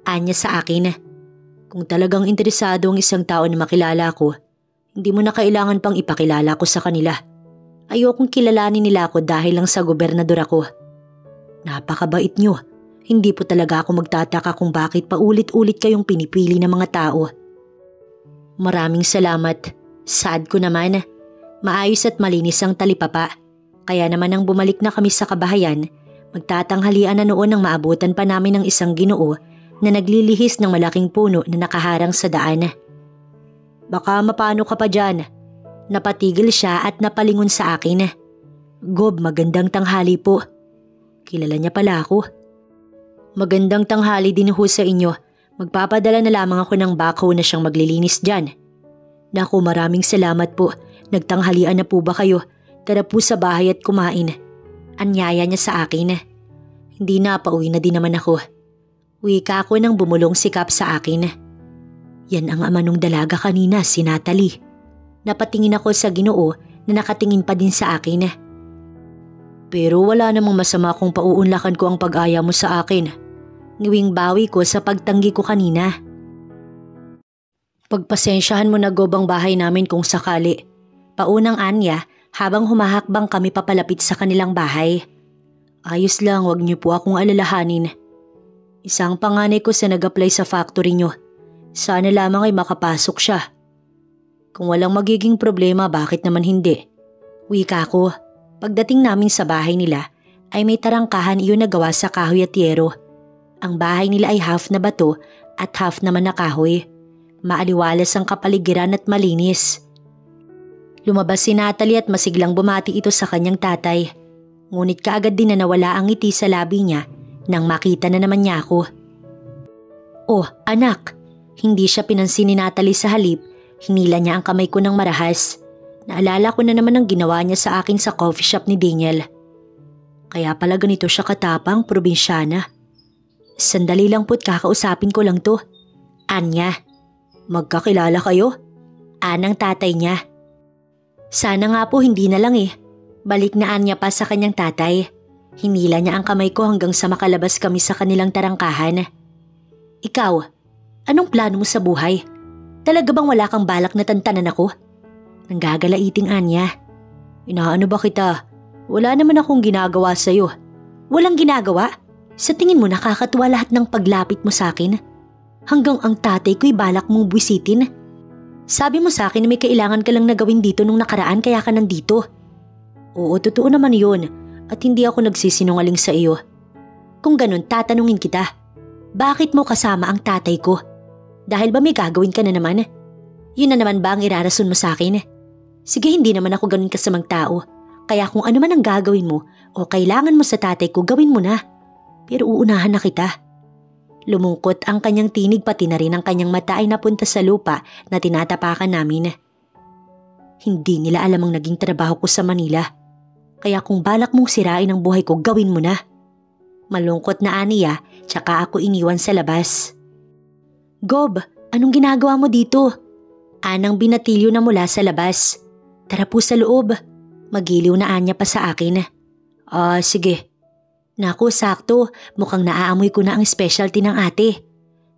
Anya sa akin. Kung talagang interesado ang isang tao na makilala ko, hindi mo na kailangan pang ipakilala ko sa kanila. Ayokong kilalanin nila ako dahil lang sa gobernador ako. Napakabait niyo. Hindi po talaga ako magtataka kung bakit paulit-ulit kayong pinipili ng mga tao. Maraming salamat. Sad ko naman. Maayos at malinis ang Talipapa. Kaya naman nang bumalik na kami sa kabahayan, magtatanghalian na noon nang maabutan pa namin ng isang Ginoo na naglilihis ng malaking puno na nakaharang sa daan. Baka mapano ka pa dyan. Napatigil siya at napalingon sa akin. Gob, magandang tanghali po. Kilala niya pala ako. Magandang tanghali din ho sa inyo. Magpapadala na lamang ako ng backhoe na siyang maglilinis dyan. Naku, maraming salamat po. Nagtanghalian na po ba kayo? Tara po sa bahay at kumain. Anyaya niya sa akin. Hindi na, pauwi na din naman ako. Wika ko nang bumulong sikap sa akin. Yan ang ama nung dalaga kanina, si Natalie. Napatingin ako sa Ginoo na nakatingin pa din sa akin. Pero wala namang masama kung pauunlakan ko ang pag-aya mo sa akin. Ngiwing bawi ko sa pagtanggi ko kanina. Pagpasensyahan mo na gobang bahay namin kung sakali. Paunang anya habang humahakbang kami papalapit sa kanilang bahay. Ayos lang, wag niyo po akong alalahanin. Isang panganay ko sa nag-apply sa factory niyo. Sana lamang ay makapasok siya. Kung walang magiging problema, bakit naman hindi? Wika ko. Pagdating namin sa bahay nila ay may tarangkahan iyon na gawa sa kahoy at yero. Ang bahay nila ay half na bato at half naman na kahoy. Maaliwalas ang kapaligiran at malinis. Lumabas si Natalie at masiglang bumati ito sa kanyang tatay. Ngunit kaagad din na nawala ang ngiti sa labi niya nang makita na naman niya ako. Oh, anak! Hindi siya pinansin ni Natalie sa halip. Hinila niya ang kamay ko ng marahas. Naalala ko na naman ang ginawa niya sa akin sa coffee shop ni Daniel. Kaya pala ganito siya katapang, probinsyana. Sandali lang po't kakausapin ko lang to. Anya. Magkakilala kayo? Anang tatay niya. Sana nga po hindi na lang eh. Balik na Anya pa sa kanyang tatay. Hinila niya ang kamay ko hanggang sa makalabas kami sa kanilang tarangkahan. Ikaw, anong plano mo sa buhay? Talaga bang wala kang balak na tantanan ako? Nanggagalaiting Anya. Inaano ba kita? Wala naman akong ginagawa sa'yo. Walang ginagawa? Sa tingin mo nakakatuwa lahat ng paglapit mo sa akin? Hanggang ang tatay ko'y balak mong buwisitin. Sabi mo sa akin na may kailangan ka lang na gawin dito nung nakaraan kaya ka nandito. Oo, totoo naman yun at hindi ako nagsisinungaling sa iyo. Kung ganun, tatanungin kita. Bakit mo kasama ang tatay ko? Dahil ba may gagawin ka na naman? Yun na naman ba ang irarason mo sa akin? Sige, hindi naman ako ganun kasamang tao. Kaya kung ano man ang gagawin mo o kailangan mo sa tatay ko, gawin mo na. Pero uunahan na kita. Lumungkot ang kanyang tinig pati na rin ang kanyang mata ay napunta sa lupa na tinatapakan namin. Hindi nila alam ang naging trabaho ko sa Manila. Kaya kung balak mong sirain ang buhay ko, gawin mo na. Malungkot na aniya, tsaka ako iniwan sa labas. Gob, anong ginagawa mo dito? Anang binatilyo na mula sa labas. Tara po sa loob. Magiliw na anya pa sa akin. Sige. Naku, sakto. Mukhang naaamoy ko na ang specialty ng ate.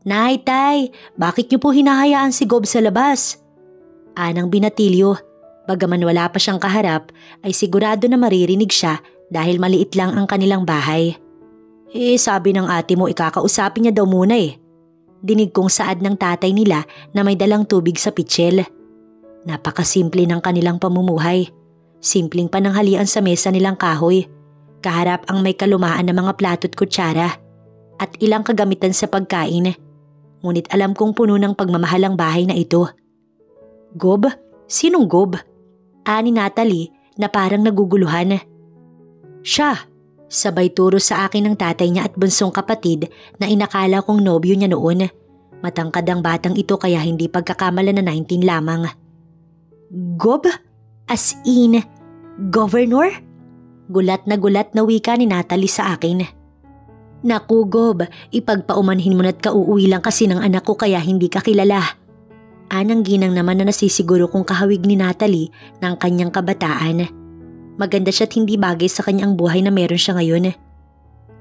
Nay, tay, bakit niyo po hinahayaan si Gob sa labas? Anang binatilyo. Bagaman wala pa siyang kaharap, ay sigurado na maririnig siya dahil maliit lang ang kanilang bahay. Sabi ng ate mo ikakausapin niya daw muna eh. Dinig kong saad ng tatay nila na may dalang tubig sa pitsil. Napakasimple ng kanilang pamumuhay. Simpleng pananghalian sa mesa nilang kahoy. Kaharap ang may kalumaan na mga plato't kutsara. At ilang kagamitan sa pagkain. Ngunit alam kong puno ng pagmamahal ang bahay na ito. Gob? Sinong Gob? Ani Natalie na parang naguguluhan. Siya. Sabay turo sa akin ng tatay niya at bunsong kapatid na inakala kong nobyo niya noon. Matangkad ang batang ito kaya hindi pagkakamala na 19 lamang. Gob? As in, governor? Gulat na wika ni Natalie sa akin. Naku Gob, ipagpaumanhin mo na't kauuwi lang kasi ng anak ko kaya hindi ka kilala. Anang ginang naman na nasisiguro kong kahawig ni Natalie ng kanyang kabataan. Maganda siya't hindi bagay sa kanyang buhay na meron siya ngayon.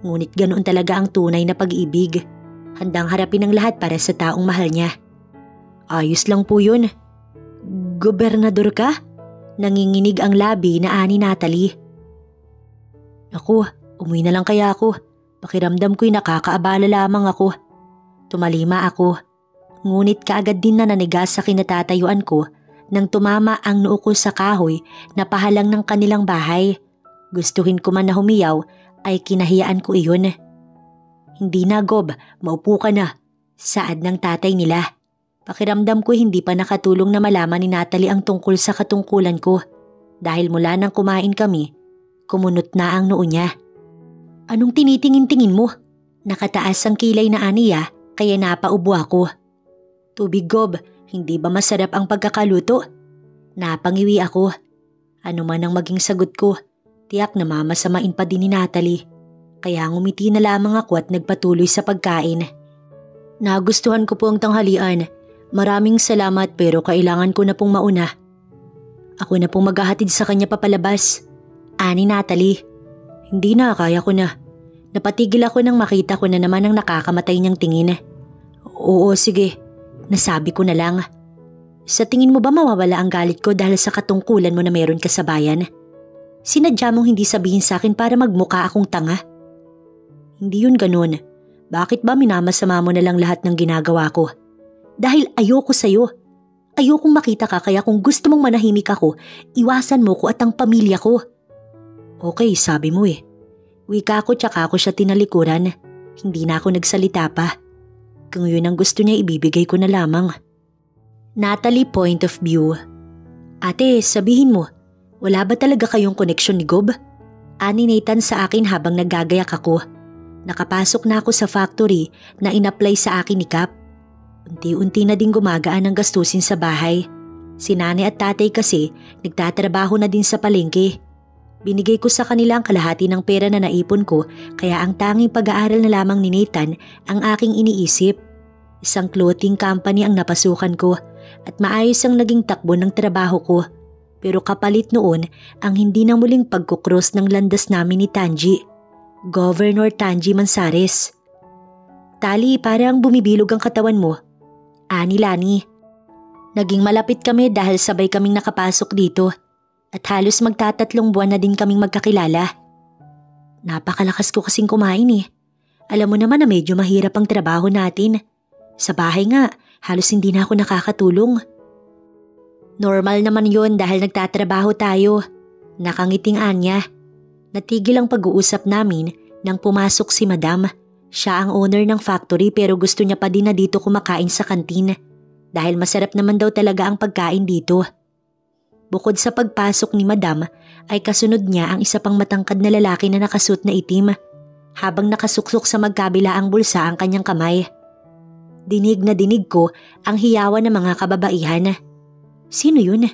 Ngunit ganoon talaga ang tunay na pag-ibig. Handang harapin ang lahat para sa taong mahal niya. Ayos lang po yun. Gobernador ka? Nanginginig ang labi na ani Natalie. Naku, umuwi na lang kaya ako. Pakiramdam ko'y nakakaabala lamang ako. Tumalima ako. Ngunit kaagad din na naniga sa kinatatayuan ko nang tumama ang noo ko sa kahoy na pahalang ng kanilang bahay. Gustuhin ko man na humiyaw ay kinahiyaan ko iyon. Hindi na Gob, maupo ka na. Saad ng tatay nila. Pakiramdam ko hindi pa nakatulong na malaman ni Natalie ang tungkol sa katungkulan ko. Dahil mula nang kumain kami, kumunot na ang noo niya. Anong tinitingin-tingin mo? Nakataas ang kilay na aniya kaya napaubo ako. Tubig Gob, hindi ba masarap ang pagkakaluto? Napangiwi ako. Ano man ang maging sagot ko, tiyak na mamasamain pa din ni Natalie. kaya ngumiti na lamang ako at nagpatuloy sa pagkain. Nagustuhan ko po ang tanghalian. Maraming salamat pero kailangan ko na pong mauna. Ako na pong maghahatid sa kanya papalabas. Ani Natalie. Hindi na, kaya ko na. Napatigil ako nang makita ko na naman ang nakakamatay niyang tingin. Oo, sige. Nasabi ko na lang. Sa tingin mo ba mawawala ang galit ko dahil sa katungkulan mo na meron ka sa bayan? Sinadya mong hindi sabihin sa akin para magmukha akong tanga? Hindi yun ganun. Bakit ba minamasama mo na lang lahat ng ginagawa ko? Dahil ayoko sa'yo. Ayokong makita ka kaya kung gusto mong manahimik ako, iwasan mo ko at ang pamilya ko. Okay, sabi mo eh. Wika ko tsaka ako siya tinalikuran. Hindi na ako nagsalita pa. Kung yun ang gusto niya ibibigay ko na lamang. Natalie point of view. Ate, sabihin mo, wala ba talaga kayong koneksyon ni Gob? Ani Nathan sa akin habang naggagayak ako. Nakapasok na ako sa factory na in-apply sa akin ni Cap. Unti-unti na din gumagaan ang gastusin sa bahay. Si nanay at tatay kasi nagtatrabaho na din sa palengke. Binigay ko sa kanila ang kalahati ng pera na naipon ko kaya ang tanging pag-aaral na lamang ni Nathan ang aking iniisip. Isang clothing company ang napasukan ko at maayos ang naging takbo ng trabaho ko. Pero kapalit noon ang hindi na muling pagkukross ng landas namin ni Tanji. Governor Tanji Manzares. Tali, parang bumibilog ang katawan mo. Ani Lani. Naging malapit kami dahil sabay kaming nakapasok dito at halos magtatatlong buwan na din kaming magkakilala. Napakalakas ko kasing kumain eh. Alam mo naman na medyo mahirap ang trabaho natin. Sa bahay nga, halos hindi na ako nakakatulong. Normal naman yun dahil nagtatrabaho tayo. Nakangiting Anya. Natigil ang pag-uusap namin nang pumasok si Madam. Siya ang owner ng factory pero gusto niya pa din na dito kumakain sa kantin. Dahil masarap naman daw talaga ang pagkain dito. Bukod sa pagpasok ni Madam ay kasunod niya ang isa pang matangkad na lalaki na nakasuot na itim. Habang nakasuksok sa magkabilaang bulsa ang kanyang kamay. Dinig na dinig ko ang hiyawan ng mga kababaihan. Sino yun?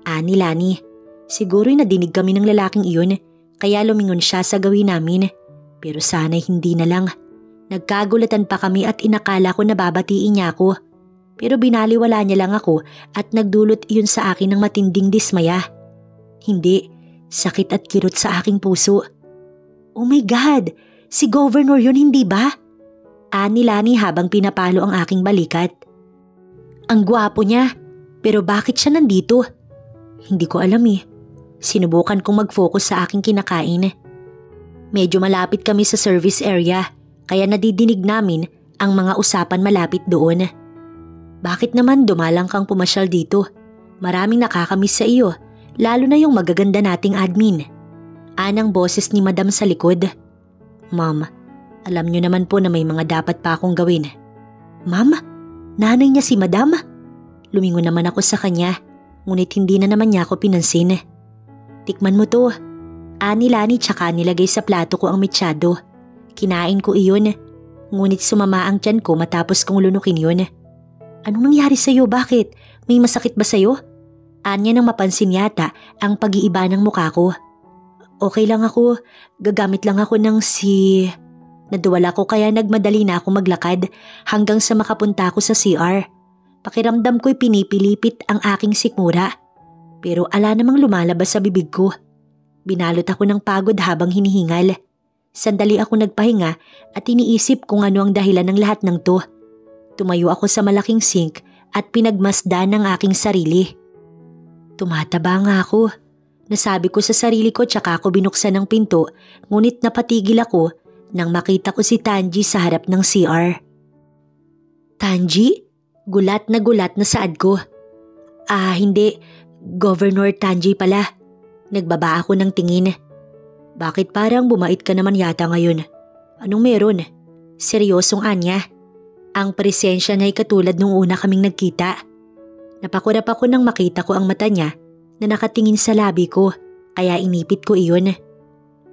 Ani Lani. Siguro'y nadinig kami ng lalaking iyon kaya lumingon siya sa gawin namin. Pero sana'y hindi na lang. Nagkagulatan pa kami at inakala ko na babatiin niya ako. Pero binaliwala niya lang ako at nagdulot iyon sa akin ng matinding dismaya. Hindi, sakit at kirot sa aking puso. Oh my God! Si Governor yun hindi ba? Ani Lani habang pinapalo ang aking balikat. Ang gwapo niya, pero bakit siya nandito? Hindi ko alam eh. Sinubukan kong mag-focus sa aking kinakain. Medyo malapit kami sa service area, kaya nadidinig namin ang mga usapan malapit doon. Bakit naman dumalang kang pumasyal dito? Maraming nakakamiss sa iyo, lalo na yung magaganda nating admin. Anang boses ni Madam sa likod. Ma'am, alam niyo naman po na may mga dapat pa akong gawin. Ma'am? Nanay niya si Madam? Lumingon naman ako sa kanya, ngunit hindi na naman niya ako pinansin. Tikman mo to. Ani Lani tsaka nilagay sa plato ko ang mechado. Kinain ko iyon, ngunit sumama ang tiyan ko matapos kong lunukin yun. Anong nangyari sa'yo? Bakit? May masakit ba sa'yo? Anya nang mapansin yata ang pag-iiba ng mukha ko. Okay lang ako, gagamit lang ako ng Naduwala ko kaya nagmadali na ako maglakad hanggang sa makapunta ako sa CR. Pakiramdam ko'y pinipilipit ang aking sikmura. Pero ala namang lumalabas sa bibig ko. Binalot ako ng pagod habang hinihingal. Sandali ako nagpahinga at iniisip kung ano ang dahilan ng lahat ng to. Tumayo ako sa malaking sink at pinagmasdan ng aking sarili. Tumataba nga ako. Nasabi ko sa sarili ko tsaka ako binuksan ng pinto ngunit napatigil ako nang makita ko si Tanji sa harap ng CR. Tanji? Gulat na saad ko. Hindi. Governor Tanji pala. Nagbaba ako ng tingin. Bakit parang bumait ka naman yata ngayon? Anong meron? Seryosong Anya. Ang presensya niya'y katulad nung una kaming nagkita. Napakurap ako nang makita ko ang mata niya na nakatingin sa labi ko, kaya inipit ko iyon.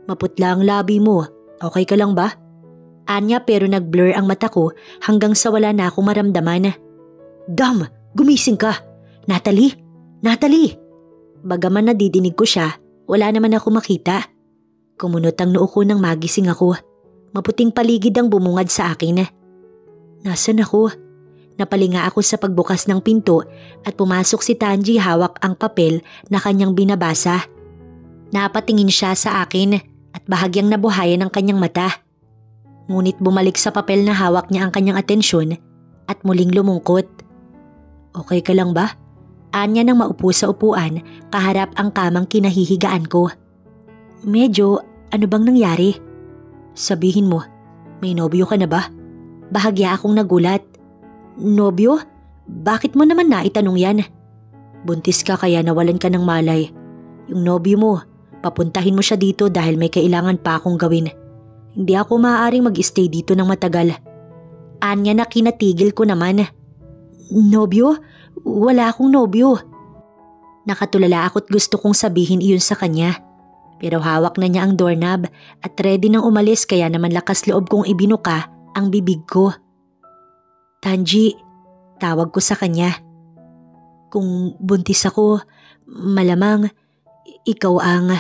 Maputla ang labi mo, okay ka lang ba? Anya pero nag-blur ang mata ko hanggang sa wala na akong maramdaman. Dam, gumising ka! Natalie! Natalie! Bagaman nadidinig ko siya, wala naman ako makita. Kumunot ang noo ko nang magising ako. Maputing paligid ang bumungad sa akin. Nasaan ako? Napalinga ako sa pagbukas ng pinto at pumasok si Tanji hawak ang papel na kanyang binabasa. Napatingin siya sa akin at bahagyang nabuhayan ang kanyang mata. Ngunit bumalik sa papel na hawak niya ang kanyang atensyon at muling lumungkot. Okay ka lang ba? Anya nang maupo sa upuan kaharap ang kamang kinahihigaan ko. Medyo, ano bang nangyari? Sabihin mo, may nobyo ka na ba? Bahagya akong nagulat. Nobyo? Bakit mo naman naitanong yan? Buntis ka kaya nawalan ka ng malay. Yung nobyo mo, papuntahin mo siya dito dahil may kailangan pa akong gawin. Hindi ako maaaring mag-stay dito ng matagal. Anya na kinatigil ko naman. Nobyo? Wala akong nobyo. Nakatulala ako't gusto kong sabihin iyon sa kanya. Pero hawak na niya ang doorknob at ready nang umalis kaya naman lakas loob kong ibinuka ang bibig ko. Tanji, tawag ko sa kanya. Kung buntis ako, malamang ikaw ang...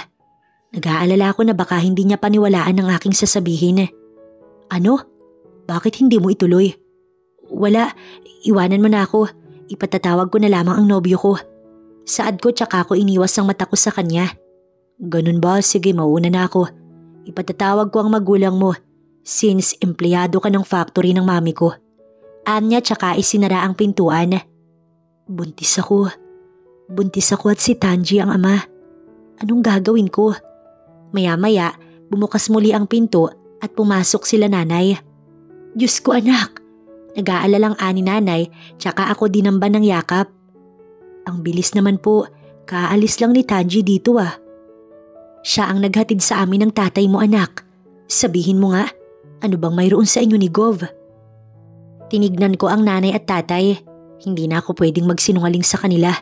Nag-aalala ako na baka hindi niya paniwalaan ang aking sasabihin. Ano? Bakit hindi mo ituloy? Wala, iwanan mo na ako. Ipatatawag ko na lamang ang nobyo ko. Saad ko tsaka ako iniwas ang mata ko sa kanya. Ganun ba? Sige, mauna na ako. Ipatatawag ko ang magulang mo since empleyado ka ng factory ng mami ko. Anya tsaka isinara ang pintuan. Buntis ako. Buntis ako at si Tanji ang ama. Anong gagawin ko? Maya-maya, bumukas muli ang pinto at pumasok sila nanay. Diyos ko anak! Nag-aalalang ani nanay tsaka ako dinamba ng yakap. Ang bilis naman po, kaalis lang ni Tanji dito ah. Siya ang naghatid sa amin ng tatay mo anak. Sabihin mo nga, ano bang mayroon sa inyo ni Gov? Tinignan ko ang nanay at tatay. Hindi na ako pwedeng magsinungaling sa kanila.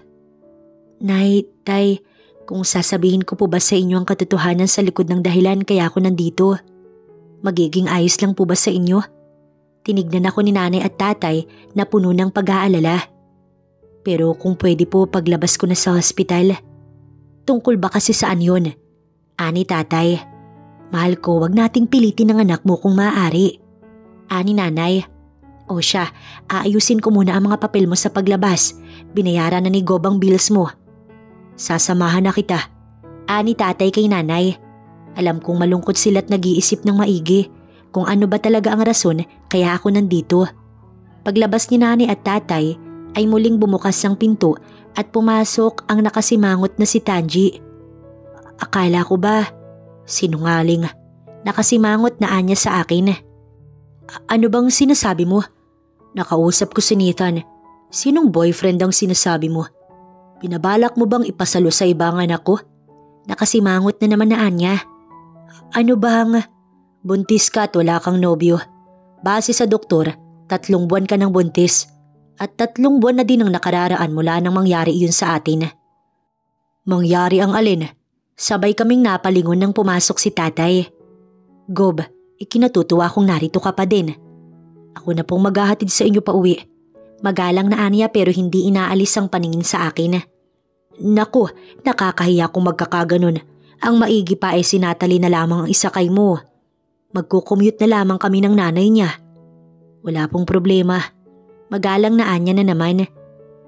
Nay, tay, kung sasabihin ko po ba sa inyo ang katotohanan sa likod ng dahilan kaya ako nandito? Magiging ayos lang po ba sa inyo? Tinignan ako ni nanay at tatay na puno ng pag-aalala. Pero kung pwede po paglabas ko na sa hospital. Tungkol ba kasi saan yun? Ani tatay, mahal ko wag nating pilitin ng anak mo kung maaari. Ani nanay, o siya, aayusin ko muna ang mga papel mo sa paglabas. Binayaran na ni Gob ang bills mo. Sasamahan na kita. Ani tatay kay nanay. Alam kong malungkot sila't nag-iisip ng maigi kung ano ba talaga ang rason kaya ako nandito. Paglabas ni nanay at tatay ay muling bumukas ang pinto at pumasok ang nakasimangot na si Tanji. Akala ko ba? Sinungaling. Nakasimangot na anya sa akin. Ano bang sinasabi mo? Nakausap ko si Nathan. Sinong boyfriend ang sinasabi mo? Binabalak mo bang ipasalo sa ibang anak ko? Nakasimangot na naman na anya. Ano bang? Buntis ka at wala kang nobyo. Base sa doktor, 3 buwan ka ng buntis. At 3 buwan na din ang nakararaan mula nang mangyari iyon sa atin. Mangyari ang alin? Sabay kaming napalingon nang pumasok si tatay. Gob, ikinatutuwa kong narito ka pa din. Ako na pong maghahatid sa inyo pa uwi. Magalang na aniya pero hindi inaalis ang paningin sa akin. Naku, nakakahiya kung magkakaganon. Ang maigi pa ay si Natalie na lamang ang isakay mo. Magkukommute na lamang kami ng nanay niya. Wala pong problema. Magalang na anya na naman.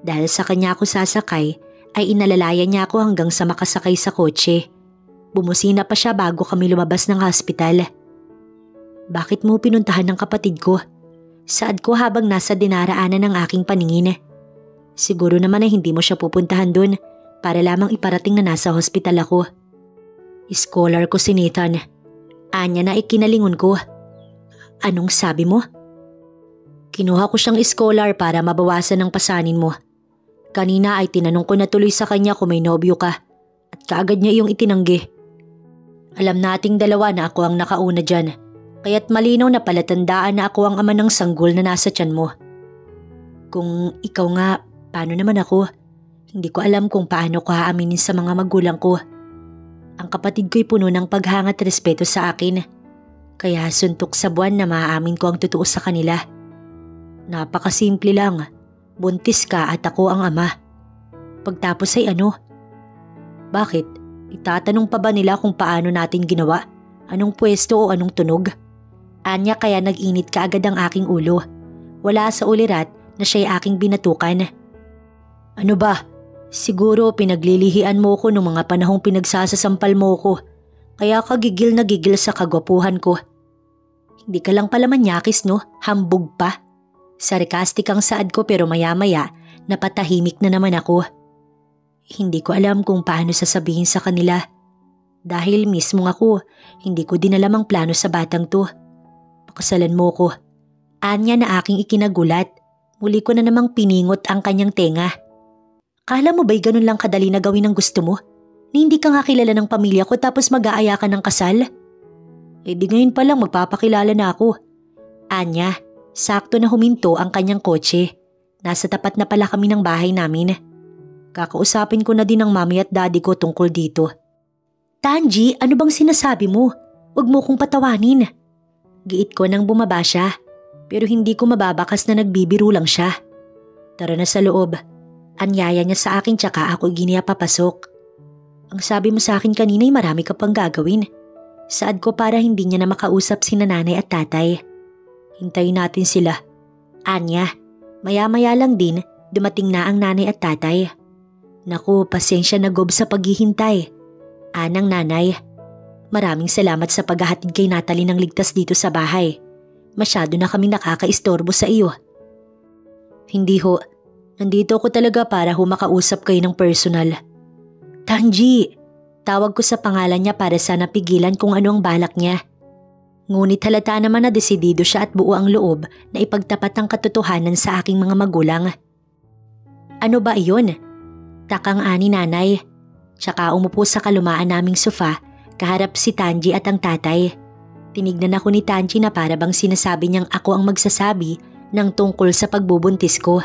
Dahil sa kanya ako sasakay, ay inalalayan niya ako hanggang sa makasakay sa kotse. Bumusina pa siya bago kami lumabas ng hospital. Bakit mo pinuntahan ng kapatid ko? Saad ko habang nasa dinaraanan ng aking paningin. Siguro naman ay hindi mo siya pupuntahan dun para lamang iparating na nasa hospital ako. Scholar ko si Nathan. Anya na ikinalingon ko. Anong sabi mo? Kinuha ko siyang scholar para mabawasan ang pasanin mo. Kanina ay tinanong ko na tuloy sa kanya kung may nobyo ka at kaagad niya iyong itinanggi. Alam nating dalawa na ako ang nakauna dyan. Kaya't malinaw na palatandaan na ako ang ama ng sanggol na nasa tiyan mo. Kung ikaw nga, paano naman ako? Hindi ko alam kung paano ko haaminin sa mga magulang ko. Ang kapatid ko'y puno ng paghanga at respeto sa akin. Kaya suntok sa buwan na maaamin ko ang totoo sa kanila. Napakasimple lang. Buntis ka at ako ang ama. Pagtapos ay ano? Bakit? Itatanong pa ba nila kung paano natin ginawa? Anong pwesto o anong tunog? Anya kaya nag-init kaagad ang aking ulo. Wala sa ulirat na siya'y aking binatukan. Ano ba? Siguro pinaglilihian mo ko nung mga panahong pinagsasasampal mo ko. Kaya ka gigil na gigil sa kagwapuhan ko. Hindi ka lang pala manyakis no? Hambog pa. Sarcastic ang saad ko pero maya-maya napatahimik na naman ako. Hindi ko alam kung paano sasabihin sa kanila. Dahil mismong ako, hindi ko din alam ang plano sa batang to. Pakasalan mo ko. Anya na aking ikinagulat. Muli ko na namang piningot ang kanyang tenga. Kala mo ba'y ganun lang kadali na gawin ang gusto mo? Ni hindi ka nga kilala ng pamilya ko tapos mag-aaya ka ng kasal? Di ngayon pa lang magpapakilala na ako. Anya, sakto na huminto ang kanyang kotse. Nasa tapat na pala kami ng bahay namin. Kakausapin ko na din ang mami at daddy ko tungkol dito. Tanji, ano bang sinasabi mo? Huwag mo kong patawanin. Giit ko nang bumaba siya. Pero hindi ko mababakas na nagbibiro lang siya. Tara na sa loob. Anyaya niya sa akin tsaka ako giniya papasok. Ang sabi mo sa akin kanina'y marami ka pang gagawin. Saad ko para hindi niya na makausap si nanay at tatay. Hintayin natin sila. Anya, maya-maya lang din dumating na ang nanay at tatay. Naku, pasensya na Gob sa paghihintay. Anang nanay, maraming salamat sa paghahatid kay Natalie ng ligtas dito sa bahay. Masyado na kami nakakaistorbo sa iyo. Hindi ho. Nandito ako talaga para makausap kayo ng personal. Tanji! Tawag ko sa pangalan niya para sana pigilan kung ano ang balak niya. Ngunit halata naman na desidido siya at buo ang loob na ipagtapat ang katotohanan sa aking mga magulang. Ano ba iyon? Takang ani nanay. Tsaka umupo sa kalumaan naming sofa, kaharap si Tanji at ang tatay. Tinignan ako ni Tanji na para bang sinasabi niyang ako ang magsasabi ng tungkol sa pagbubuntis ko.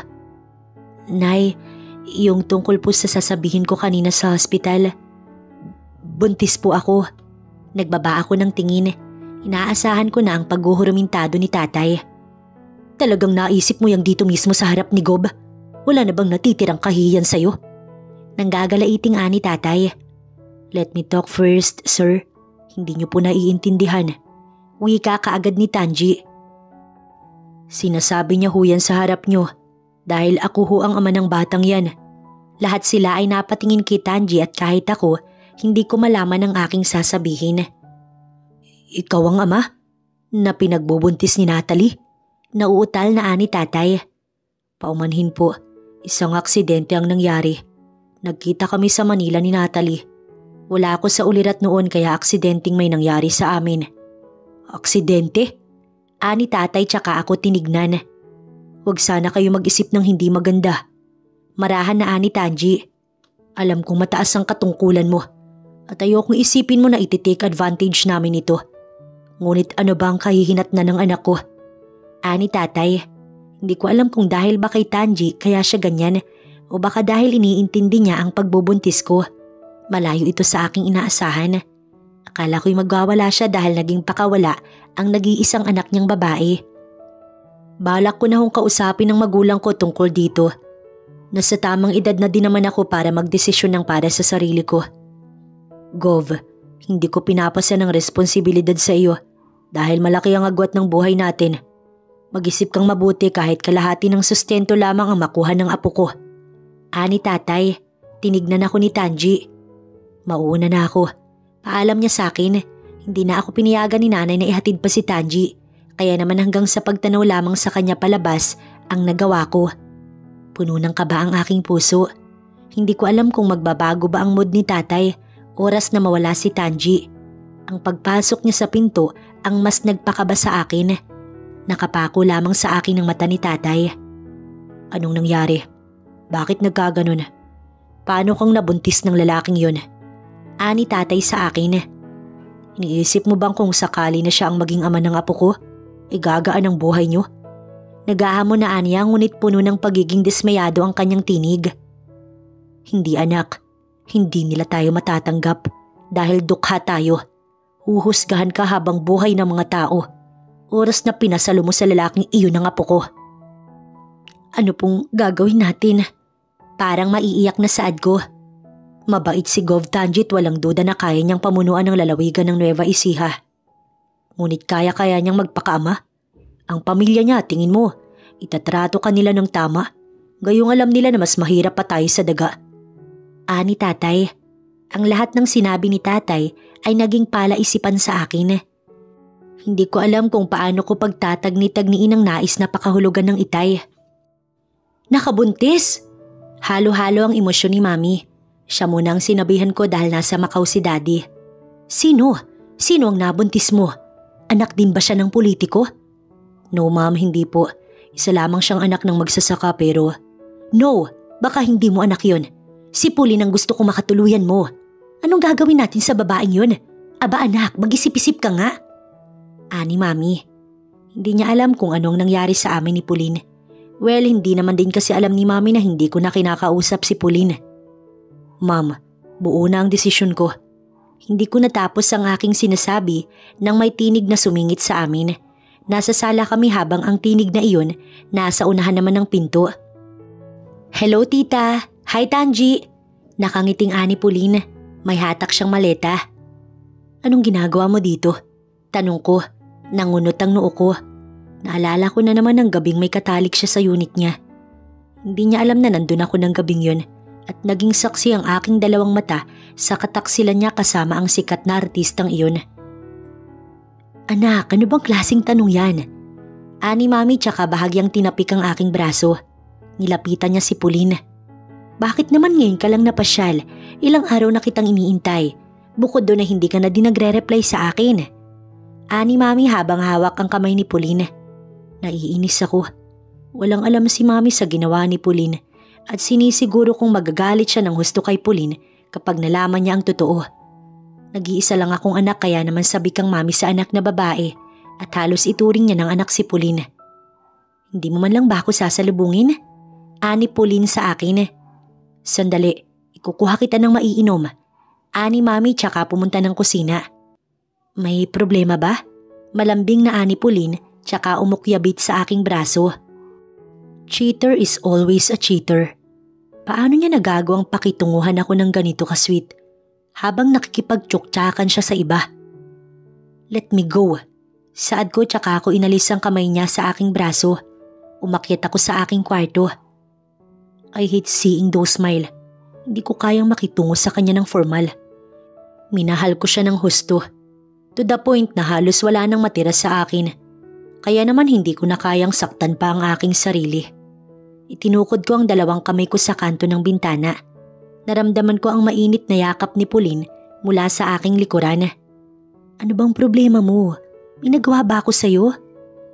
Nay, yung tungkol po sa sasabihin ko kanina sa hospital. Buntis po ako. Nagbaba ako ng tingin. Inaasahan ko na ang paghuhurumintado ni tatay. Talagang naisip mo yang dito mismo sa harap ni Gob? Wala na bang natitirang kahihiyan sa'yo? Nanggagalaiting ani tatay. Let me talk first, sir. Hindi niyo po naiintindihan. Wika kaagad ni Tanji. Sinasabi niya huyan sa harap niyo. Dahil ako ho ang ama ng batang yan. Lahat sila ay napatingin kay Tanji at kahit ako, hindi ko malaman ang aking sasabihin. Ikaw ang ama? Na pinagbubuntis ni Natalie? Nauutal na ani tatay. Paumanhin po, isang aksidente ang nangyari. Nagkita kami sa Manila ni Natalie. Wala ako sa ulirat noon kaya aksidenteng may nangyari sa amin. Aksidente? Ani tatay tsaka ako tinignan. Huwag sana kayo mag-isip ng hindi maganda. Marahan na ani Tanji. Alam kong mataas ang katungkulan mo. At ayokong isipin mo na iti-take advantage namin ito. Ngunit ano ba ang kahihinatnan ng anak ko? Ani tatay, hindi ko alam kung dahil ba kay Tanji kaya siya ganyan o baka dahil iniintindi niya ang pagbubuntis ko. Malayo ito sa aking inaasahan. Akala ko'y magwawala siya dahil naging pakawala ang nag-iisang anak niyang babae. Balak ko na hong kausapin ng magulang ko tungkol dito. Nasa tamang edad na din naman ako para magdesisyon ng para sa sarili ko. Gov, hindi ko pinapasa ng responsibilidad sa iyo dahil malaki ang agwat ng buhay natin. Mag-isip kang mabuti kahit kalahati ng sustento lamang ang makuha ng apo ko. Ani tatay, tinignan ako ni Tanji. Mauuna na ako. Paalam niya sa akin, hindi na ako pinayagan ni nanay na ihatid pa si Tanji. Kaya naman hanggang sa pagtanaw lamang sa kanya palabas ang nagawa ko. Puno ng kaba ang aking puso. Hindi ko alam kung magbabago ba ang mood ni tatay oras na mawala si Tanji. Ang pagpasok niya sa pinto ang mas nagpakaba sa akin. Nakapako lamang sa akin ang mata ni tatay. Anong nangyari? Bakit nagkaganon? Paano kang nabuntis ng lalaking yun? Ani tatay sa akin. Iniisip mo bang kung sakali na siya ang maging ama ng apo ko? Igagaan ang buhay niyo? Naghahamon na aniya ngunit puno ng pagiging dismayado ang kanyang tinig. Hindi anak, hindi nila tayo matatanggap dahil dukha tayo. Huhusgahan ka habang buhay ng mga tao. Oras na pinasalo mo sa lalaking iyon ang apo ko. Ano pong gagawin natin? Parang maiiyak na saad ko. Mabait si Gov Tanjit, walang duda na kaya niyang pamunuan ng lalawigan ng Nueva Ecija. Ngunit kaya-kaya niyang magpakaama. Ang pamilya niya, tingin mo, itatrato kanila ng tama. Gayong alam nila na mas mahirap pa tayo sa daga. Ni tatay. Ang lahat ng sinabi ni tatay ay naging palaisipan sa akin. Hindi ko alam kung paano ko pagtatagni-tagniin ang nais na pakahulugan ng itay. Nakabuntis! Halo-halo ang emosyon ni Mami. Siya muna ang sinabihan ko dahil nasa Macau si Daddy. Sino? Sino ang nabuntis mo? Anak din ba siya ng politiko? No ma'am, hindi po. Isa lamang siyang anak ng magsasaka pero… No, baka hindi mo anak yun. Si Pauline ang gusto kong makatuluyan mo. Anong gagawin natin sa babaeng yun? Aba anak, mag-isip-isip ka nga. Ni Mami. Hindi niya alam kung anong nangyari sa amin ni Pauline. Well, hindi naman din kasi alam ni Mami na hindi ko na kinakausap si Pauline. Ma'am, buo na ang desisyon ko. Hindi ko natapos ang aking sinasabi nang may tinig na sumingit sa amin. Nasa sala kami habang ang tinig na iyon nasa unahan naman ng pinto. Hello tita! Hi Tanji! Nakangiting ani Pauline. May hatak siyang maleta. Anong ginagawa mo dito? Tanong ko. Nangunot ang noo ko. Naalala ko na naman ang gabing may katalik siya sa unit niya. Hindi niya alam na nandun ako ng gabing yun at naging saksi ang aking dalawang mata sa kataksilan niya kasama ang sikat na artistang iyon. Anak, ano bang klaseng tanong yan? Ani Mami tsaka bahagyang tinapik ang aking braso. Nilapitan niya si Pauline. Bakit naman ngayon ka lang napasyal? Ilang araw na kitang iniintay. Bukod doon na hindi ka na din nagre-reply sa akin. Ani Mami habang hawak ang kamay ni Pauline. Naiinis ako. Walang alam si Mami sa ginawa ni Pauline at sinisiguro kong magagalit siya ng husto kay Pauline kapag nalaman niya ang totoo. Nag-iisa lang akong anak kaya naman sabi kang Mami sa anak na babae at halos ituring niya ng anak si Pauline. Hindi mo man lang ba ako sasalubungin? Ani Pauline sa akin. Sandali, ikukuha kita ng maiinom. Ani Mami tsaka pumunta ng kusina. May problema ba? Malambing na ani Pauline tsaka umukyabit sa aking braso. Cheater is always a cheater. Paano niya nagagawang pakitunguhan ako ng ganito ka-sweet habang nakikipagtsuktsakan siya sa iba? Let me go. Saad ko tsaka ako inalis ang kamay niya sa aking braso. Umakyat ako sa aking kwarto. I hate seeing those smile. Hindi ko kayang makitungo sa kanya ng formal. Minahal ko siya ng husto. To the point na halos wala nang matira sa akin. Kaya naman hindi ko na kayang saktan pa ang aking sarili. Itinukod ko ang dalawang kamay ko sa kanto ng bintana. Naramdaman ko ang mainit na yakap ni Pauline mula sa aking likuran. Ano bang problema mo? May nagawa ba ako sa'yo?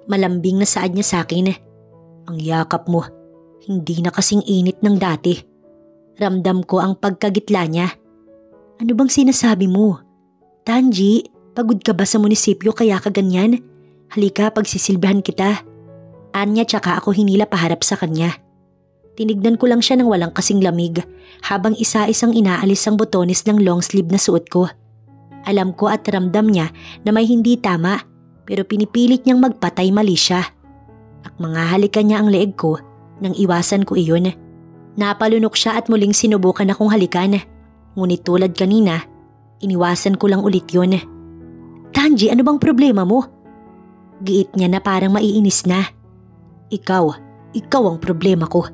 Malambing na saad niya sa akin. Ang yakap mo, hindi na kasing init ng dati. Ramdam ko ang pagkagitla niya. Ano bang sinasabi mo? Tanji, pagod ka ba sa munisipyo kaya ka ganyan? Halika, pagsisilbihan kita. Anya tsaka ako hinila paharap sa kanya. Tinignan ko lang siya ng walang kasing lamig habang isa-isang inaalis ang botones ng long sleeve na suot ko. Alam ko at ramdam niya na may hindi tama pero pinipilit niyang magpatay mali siya. At mga halikan niya ang leeg ko nang iwasan ko iyon. Napalunok siya at muling sinubukan akong halikan. Ngunit tulad kanina, iniwasan ko lang ulit yun. Tanji, ano bang problema mo? Giit niya na parang maiinis na. Ikaw ang problema ko.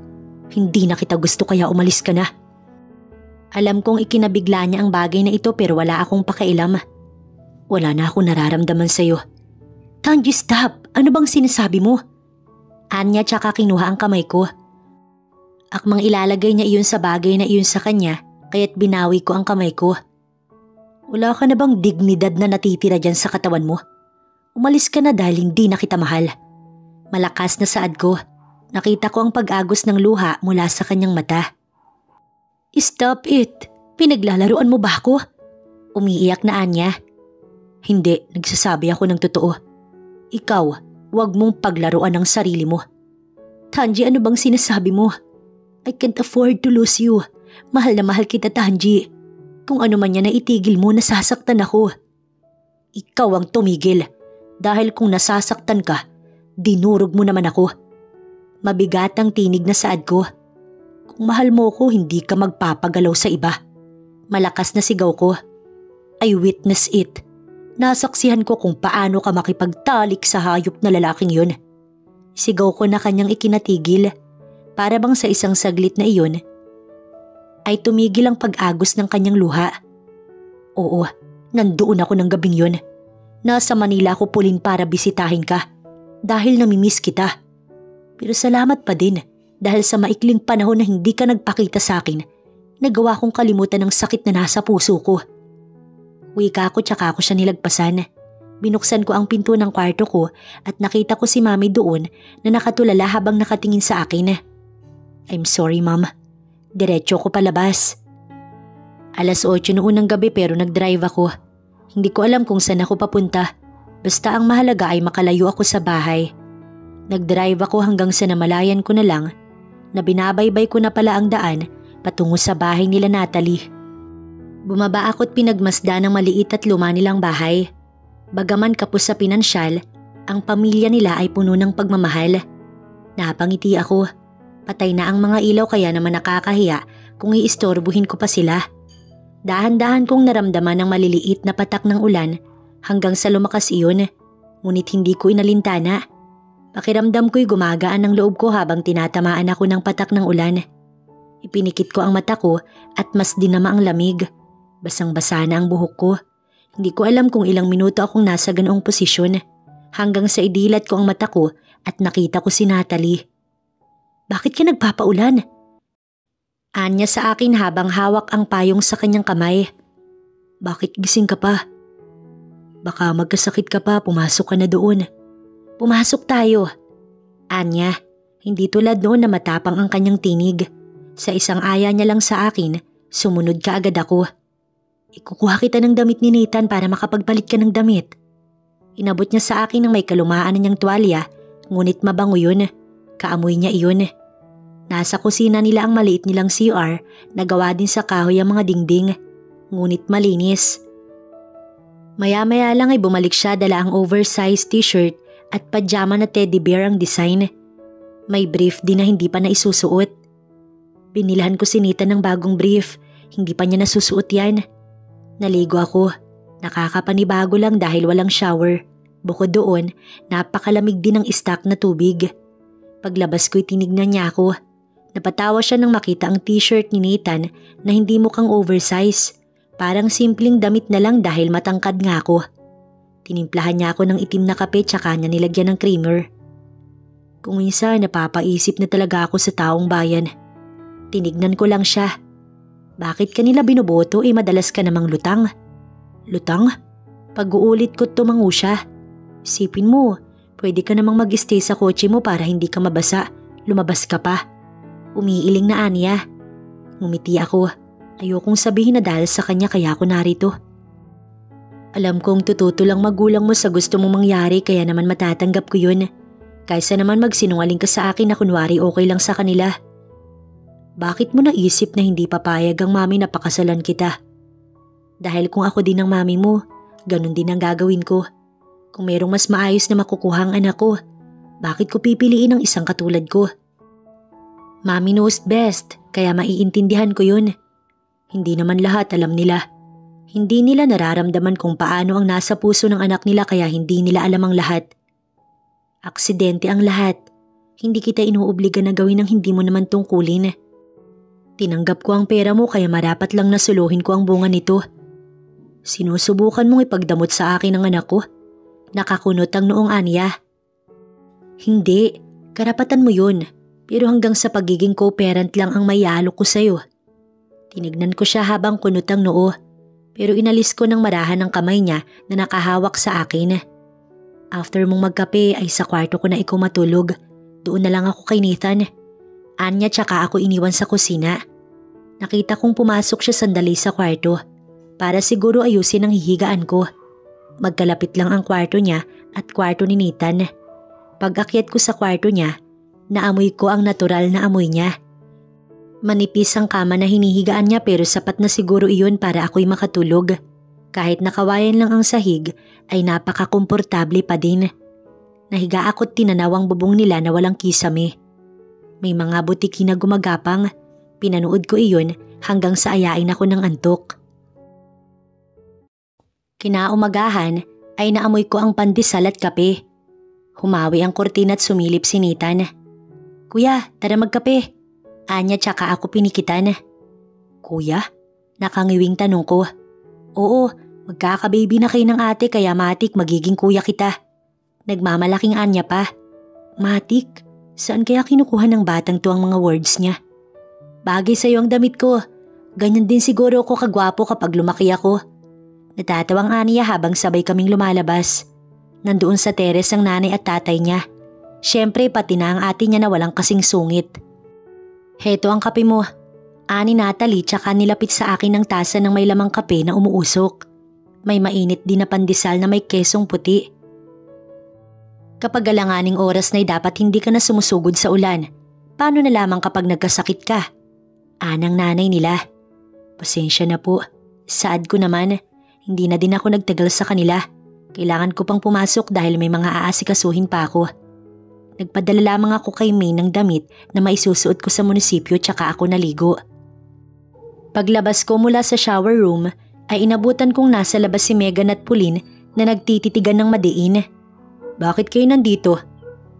Hindi na kita gusto kaya umalis ka na. Alam kong ikinabigla niya ang bagay na ito pero wala akong pakialam. Wala na akong nararamdaman sa'yo. Tanji, stop! Ano bang sinasabi mo? Anya tsaka kinuha ang kamay ko. Akmang ilalagay niya iyon sa bagay na iyon sa kanya kaya't binawi ko ang kamay ko. Wala ka na bang dignidad na natitira dyan sa katawan mo? Umalis ka na dahil hindi na kita mahal. Malakas na saad ko. Nakita ko ang pag-agos ng luha mula sa kanyang mata. Stop it! Pinaglalaruan mo ba ako? Umiiyak na Anya. Hindi, nagsasabi ako ng totoo. Ikaw, huwag mong paglaruan ang sarili mo. Tanji, ano bang sinasabi mo? I can't afford to lose you. Mahal na mahal kita, Tanji. Kung ano man yan na itigil mo, nasasaktan ako. Ikaw ang tumigil. Dahil kung nasasaktan ka, dinurog mo naman ako. Mabigat ang tinig na saad ko. Kung mahal mo ko, hindi ka magpapagalaw sa iba. Malakas na sigaw ko. I witness it. Nasaksihan ko kung paano ka makipagtalik sa hayop na lalaking yun. Sigaw ko na kanyang ikinatigil. Para bang sa isang saglit na iyon, ay tumigil ang pag-agos ng kanyang luha. Oo, nandoon ako ng gabing yun. Nasa Manila ako pulin para bisitahin ka dahil namimiss kita. Pero salamat pa din dahil sa maikling panahon na hindi ka nagpakita sa akin, nagawa kong kalimutan ang sakit na nasa puso ko. Wika ko tsaka ako siya nilagpasan. Binuksan ko ang pinto ng kwarto ko at nakita ko si Mami doon na nakatulala habang nakatingin sa akin. I'm sorry, Ma'am. Diretso ko palabas. 8:00 noon ng gabi pero nag-drive ako. Hindi ko alam kung saan ako papunta. Basta ang mahalaga ay makalayo ako sa bahay. Nag-drive ako hanggang sa namalayan ko na lang na binabaybay ko na pala ang daan patungo sa bahay nila Natalie. Bumaba ako at pinagmasdan ng maliit at luma nilang bahay. Bagaman kapos sa pinansyal, ang pamilya nila ay puno ng pagmamahal. Napangiti ako. Patay na ang mga ilaw kaya naman nakakahiya kung iistorbuhin ko pa sila. Dahan-dahan kong naramdaman ang maliliit na patak ng ulan hanggang sa lumakas iyon, ngunit hindi ko inalintana. Pakiramdam ko'y gumagaan ang loob ko habang tinatamaan ako ng patak ng ulan. Ipinikit ko ang mata ko at mas dinama ang lamig. Basang-basa na ang buhok ko. Hindi ko alam kung ilang minuto akong nasa ganoong posisyon hanggang sa idilat ko ang mata ko at nakita ko si Natalie. Bakit ka nagpapaulan? Anya sa akin habang hawak ang payong sa kanyang kamay. Bakit gising ka pa? Baka magkasakit ka pa, pumasok ka na doon. Pumasok tayo. Anya, hindi tulad noon na matapang ang kanyang tinig. Sa isang aya niya lang sa akin, sumunod ka agad ako. Ikukuha kita ng damit ni Nathan para makapagpalit ka ng damit. Inabot niya sa akin ng may kalumaan na niyang tuwalya, ngunit mabango yun. Kaamoy niya iyon. Nasa kusina nila ang maliit nilang CR na gawa din sa kahoy ang mga dingding, ngunit malinis. Maya-maya lang ay bumalik siya dala ang oversized t-shirt at pajama na teddy bear ang design. May brief din na hindi pa naisusuot. Binilhan ko si Nathan ng bagong brief, hindi pa niya nasusuot yan. Naligo ako, nakakapanibago lang dahil walang shower. Bukod doon, napakalamig din ng stock na tubig. Paglabas ko'y tinignan niya ako. Napatawa siya nang makita ang t-shirt ni Nathan na hindi mukhang oversize. Parang simpleng damit na lang dahil matangkad nga ako. Tinimplahan niya ako ng itim na kape tsaka niya nilagyan ng creamer. Kung minsan napapaisip na talaga ako sa taong bayan. Tinignan ko lang siya. Bakit kanila binoboto madalas ka namang lutang? Lutang? Pag-uulit ko tumango siya. Isipin mo, pwede ka namang mag-stay sa kotse mo para hindi ka mabasa. Lumabas ka pa. Umiiling na Anya. Ngumiti ako. Ayokong sabihin na dahil sa kanya kaya ako narito. Alam kong tututo lang magulang mo sa gusto mong mangyari kaya naman matatanggap ko yun. Kaysa naman magsinungaling ka sa akin na kunwari okay lang sa kanila. Bakit mo naisip na hindi papayag ang mami na pakasalan kita? Dahil kung ako din ang mami mo, ganun din ang gagawin ko. Kung merong mas maayos na makukuha ang anak ko, bakit ko pipiliin ang isang katulad ko? Mami knows best, kaya maiintindihan ko yun. Hindi naman lahat alam nila. Hindi nila nararamdaman kung paano ang nasa puso ng anak nila kaya hindi nila alam ang lahat. Aksidente ang lahat. Hindi kita inuobliga na gawin ang hindi mo naman tungkulin. Tinanggap ko ang pera mo kaya marapat lang na suluhin ko ang bunga nito. Sinusubukan mong ipagdamot sa akin ang anak ko. Nakakunot ang noong Anya. Hindi, karapatan mo yun. Pero hanggang sa pagiging co-parent lang ang mayalo ko sa'yo. Tinignan ko siya habang kunot ang noo. Pero inalis ko ng marahan ang kamay niya na nakahawak sa akin. After mong magkape ay sa kwarto ko na ikaw matulog. Doon na lang ako kay Nathan. Anya tsaka ako iniwan sa kusina. Nakita kong pumasok siya sandali sa kwarto. Para siguro ayusin ang hihigaan ko. Magkalapit lang ang kwarto niya at kwarto ni Nathan. Pag-akyat ko sa kwarto niya, naamoy ko ang natural na amoy niya. Manipis ang kama na hinihigaan niya pero sapat na siguro iyon para ako'y makatulog. Kahit nakawayan lang ang sahig ay napakakomportable pa din. Nahiga ako't tinanaw ang bubong nila na walang kisame. May mga butiki na gumagapang. Pinanood ko iyon hanggang sa ayain ako ng antok. Kinaumagahan ay naamoy ko ang pandesal at kape. Humawi ang kurtina at sumilip si Nathan. Kuya, tara magkape. Anya tsaka ako pinikitan. Kuya? Nakangiwing tanong ko. Oo, magkakababy na kayo ng ate kaya matik magiging kuya kita. Nagmamalaking anya pa. Matik? Saan kaya kinukuha ng batang to ang mga words niya? Bagay sa'yo ang damit ko. Ganyan din siguro ako kagwapo kapag lumaki ako. Natatawang aniya habang sabay kaming lumalabas. Nandoon sa teres ang nanay at tatay niya. Siyempre pati na ang ate niya na walang kasing sungit. Heto ang kape mo. Ani Natalie tsaka nilapit sa akin ng tasa ng may lamang kape na umuusok. May mainit din na pandesal na may kesong puti. Kapag alanganing oras na'y dapat hindi ka na sumusugod sa ulan. Paano na lamang kapag nagkasakit ka? Anang nanay nila. Pasensya na po. Saad ko naman. Hindi na din ako nagtagal sa kanila. Kailangan ko pang pumasok dahil may mga aasikasuhin pa ako. Nagpadala lamang ako kay May ng damit na maisusuot ko sa munisipyo tsaka ako naligo. Paglabas ko mula sa shower room ay inabutan kong nasa labas si Megan at Pauline na nagtititigan ng madiin. Bakit kayo nandito?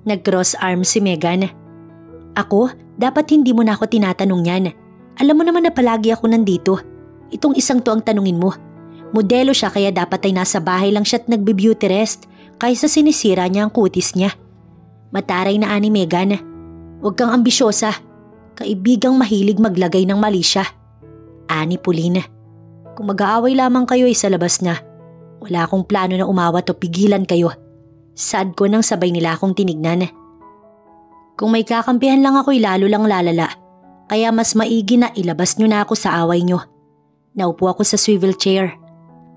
Nag-cross arms si Megan. Ako? Dapat hindi mo na ako tinatanong yan. Alam mo naman na palagi ako nandito. Itong isang to ang tanungin mo. Modelo siya kaya dapat ay nasa bahay lang siya at nagbe-beauty rest kaysa sinisira niya ang kutis niya. Mataray na ani Megan. Huwag kang ambisyosa. Kaibigang mahilig maglagay ng mali siya. Ani Pauline. Kung mag-aaway lamang kayo ay sa labas na. Wala akong plano na umawat o pigilan kayo. Saad ko nang sabay nila akong tinignan. Kung may kakampihan lang ako'y lalo lang lalala. Kaya mas maigi na ilabas nyo na ako sa away nyo. Naupo ako sa swivel chair.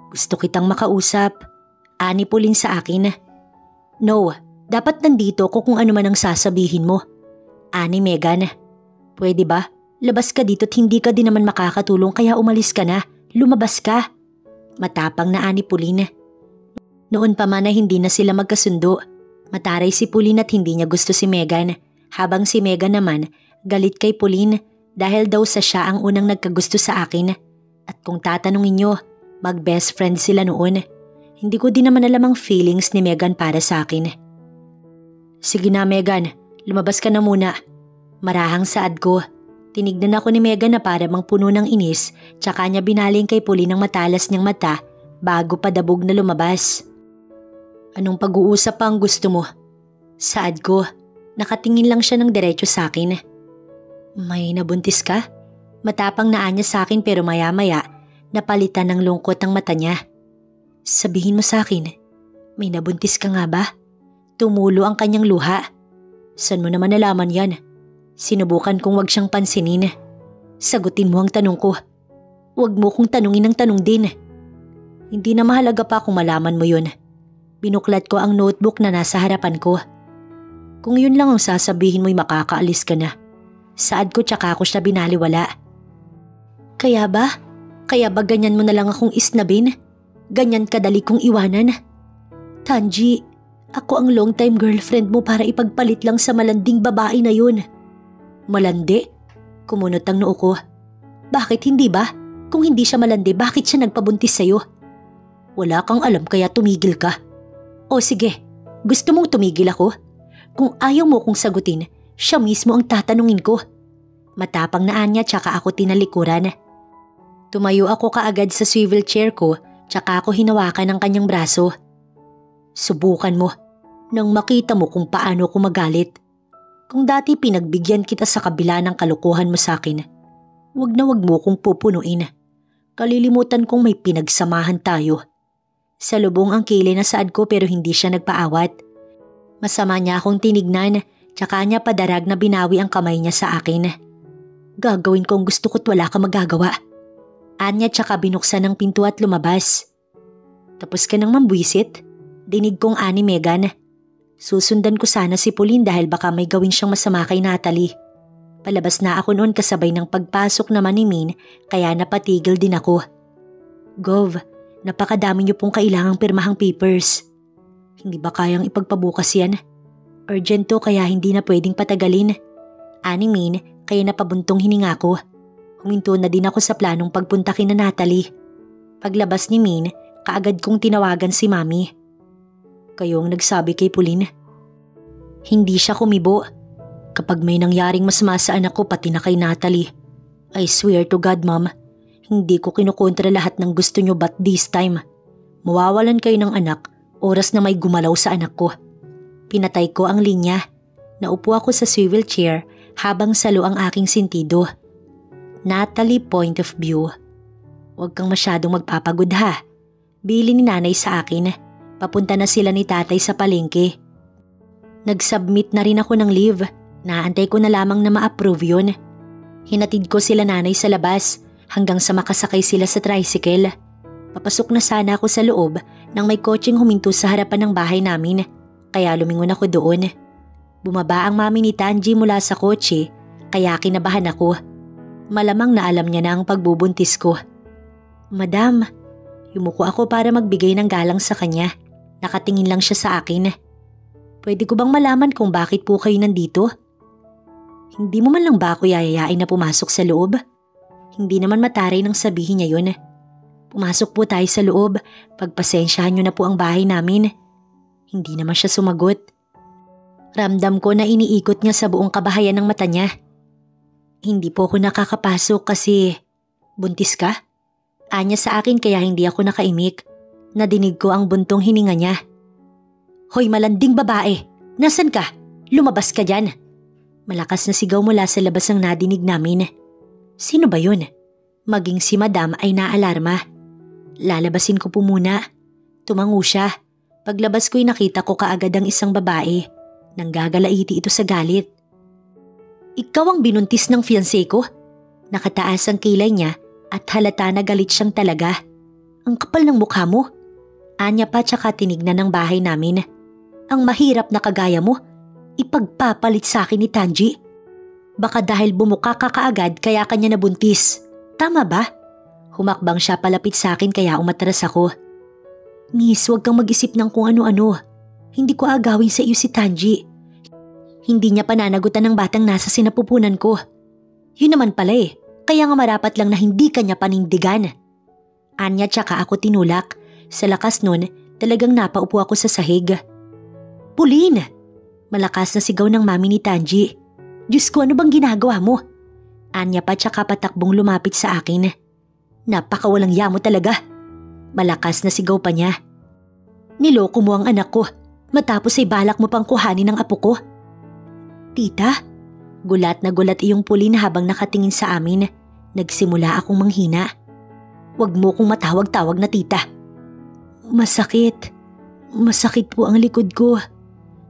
Gusto kitang makausap. Ani Pauline sa akin. No, dapat nandito ako kung ano man ang sasabihin mo. Ani Megan. Pwede ba? Labas ka dito at hindi ka din naman makakatulong kaya umalis ka na. Lumabas ka. Matapang na ani Pauline. Noon pa man na hindi na sila magkasundo. Mataray si Pauline at hindi niya gusto si Megan. Habang si Megan naman galit kay Pauline dahil daw sa siya ang unang nagkagusto sa akin. At kung tatanungin niyo, mag-best friend sila noon. Hindi ko din naman alam ang feelings ni Megan para sa akin. Sige na Megan, lumabas ka na muna. Marahang saad ko. Tinignan ako ni Megan na para mang puno ng inis tsaka niya binaling kay Pauline ng matalas niyang mata bago padabog na lumabas. Anong pag-uusap pa ang gusto mo? Saad ko. Nakatingin lang siya ng diretso sa akin. May nabuntis ka? Matapang na anya sa akin pero maya-maya napalitan ng lungkot ang mata niya. Sabihin mo sa akin, may nabuntis ka nga ba? Tumulo ang kanyang luha. Saan mo naman nalaman yan? Sinubukan kong wag siyang pansinin. Sagutin mo ang tanong ko. Wag mo kong tanungin ng tanong din. Hindi na mahalaga pa kung malaman mo yun. Binuklat ko ang notebook na nasa harapan ko. Kung yun lang ang sasabihin mo'y makakaalis ka na. Saad ko tsaka ako siya binaliwala. Kaya ba? Kaya ba ganyan mo na lang akong isnabin? Ganyan kadali kong iwanan? Tanji, ako ang long-time girlfriend mo para ipagpalit lang sa malanding babae na yun. Malandi? Kumunot ang noo ko. Bakit hindi ba? Kung hindi siya malandi, bakit siya nagpabuntis sa'yo? Wala kang alam kaya tumigil ka. O sige, gusto mong tumigil ako? Kung ayaw mo kong sagutin, siya mismo ang tatanungin ko. Matapang na anya tsaka ako tinalikuran. Tumayo ako kaagad sa swivel chair ko tsaka ako hinawakan ng kanyang braso. Subukan mo nang makita mo kung paano ako magalit. Kung dati pinagbigyan kita sa kabila ng kalokohan mo sa akin, wag na wag mo kong pupunuin. Kalilimutan kong may pinagsamahan tayo. Sa lubong ang kilay na saad ko pero hindi siya nagpaawat. Masama niya akong tinignan tsaka niya padarag na binawi ang kamay niya sa akin. Gagawin ko ang gusto ko't wala ka magagawa. Anya tsaka binuksan ang pinto at lumabas. Tapos ka nang mambwisit? Dinig kong ani Megan. Susundan ko sana si Pauline dahil baka may gawin siyang masama kay Natalie. Palabas na ako noon kasabay ng pagpasok naman ni Min kaya napatigil din ako. Gov, napakadami niyo pong kailangang pirmahang papers. Hindi ba kayang ipagpabukas yan? Urgent to kaya hindi na pwedeng patagalin. Ani Min, kaya napabuntong hininga ko. Huminto na din ako sa planong pagpunta kina Natalie. Paglabas ni Min, kaagad kong tinawagan si Mami. Kayo ang nagsabi kay Pauline? Hindi siya kumibo. Kapag may nangyaring masama sa anak ko pati na kay Natalie, I swear to God, Ma'am, hindi ko kinukontra lahat ng gusto nyo but this time, mawawalan kayo ng anak oras na may gumalaw sa anak ko. Pinatay ko ang linya. Naupo ako sa swivel chair habang salo ang aking sentido. Natalie, point of view. Huwag kang masyadong magpapagod ha. Bili ni nanay sa akin. Papunta na sila ni tatay sa palengke. Nag-submit na rin ako ng leave. Naantay ko na lamang na ma-approve yun. Hinatid ko sila nanay sa labas hanggang sa makasakay sila sa tricycle. Papasok na sana ako sa loob nang may kotseng huminto sa harapan ng bahay namin. Kaya lumingon ako doon. Bumaba ang mami ni Tanji mula sa kotse kaya kinabahan ako. Malamang na alam niya na ang pagbubuntis ko. Madam, yumuko ako para magbigay ng galang sa kanya. Nakatingin lang siya sa akin. Pwede ko bang malaman kung bakit po kayo nandito? Hindi mo man lang ba ako yayayain na pumasok sa loob? Hindi naman mataray nang sabihin niya yun. Pumasok po tayo sa loob. Pagpasensyahan niyo na po ang bahay namin. Hindi naman siya sumagot. Ramdam ko na iniikot niya sa buong kabahayan ng mata niya. Hindi po ako nakakapasok kasi buntis ka? Anya sa akin kaya hindi ako nakaimik. Nadinig ko ang buntong hininga niya. Hoy malanding babae! Nasaan ka? Lumabas ka dyan! Malakas na sigaw mula sa labas ang nadinig namin. Sino ba yun? Maging si Madam ay naalarma. Lalabasin ko po muna. Tumango siya. Paglabas ko'y nakita ko kaagad ang isang babae. Nanggagalaiti ito sa galit. Ikaw ang binuntis ng fiancé ko? Nakataas ang kilay niya at halata na galit siyang talaga. Ang kapal ng mukha mo. Anya pa tsaka tinignan ng bahay namin. Ang mahirap na kagaya mo, ipagpapalit sa akin ni Tanji. Baka dahil bumuka ka kaagad kaya kanya nabuntis. Tama ba? Humakbang siya palapit sa akin kaya umatras ako. Miss, huwag kang mag-isip ng kung ano-ano. Hindi ko agawin sa iyo si Tanji. Hindi niya pananagutan ng batang nasa sinapupunan ko. Yun naman pala eh. Kaya nga marapat lang na hindi kanya panindigan. Anya tsaka ako tinulak. Sa lakas nun, talagang napaupo ako sa sahig. Pauline! Malakas na sigaw ng mami ni Tanji. Diyos ko, ano bang ginagawa mo? Anya pa tsaka patakbong lumapit sa akin. Napakawalang yamo talaga. Malakas na sigaw pa niya. Niloko mo ang anak ko. Matapos ay balak mo pang kuhanin ng apo ko. Tita? Gulat na gulat iyong Pauline habang nakatingin sa amin. Nagsimula akong manghina. Huwag mo kong matawag-tawag na tita. Masakit. Masakit po ang likod ko.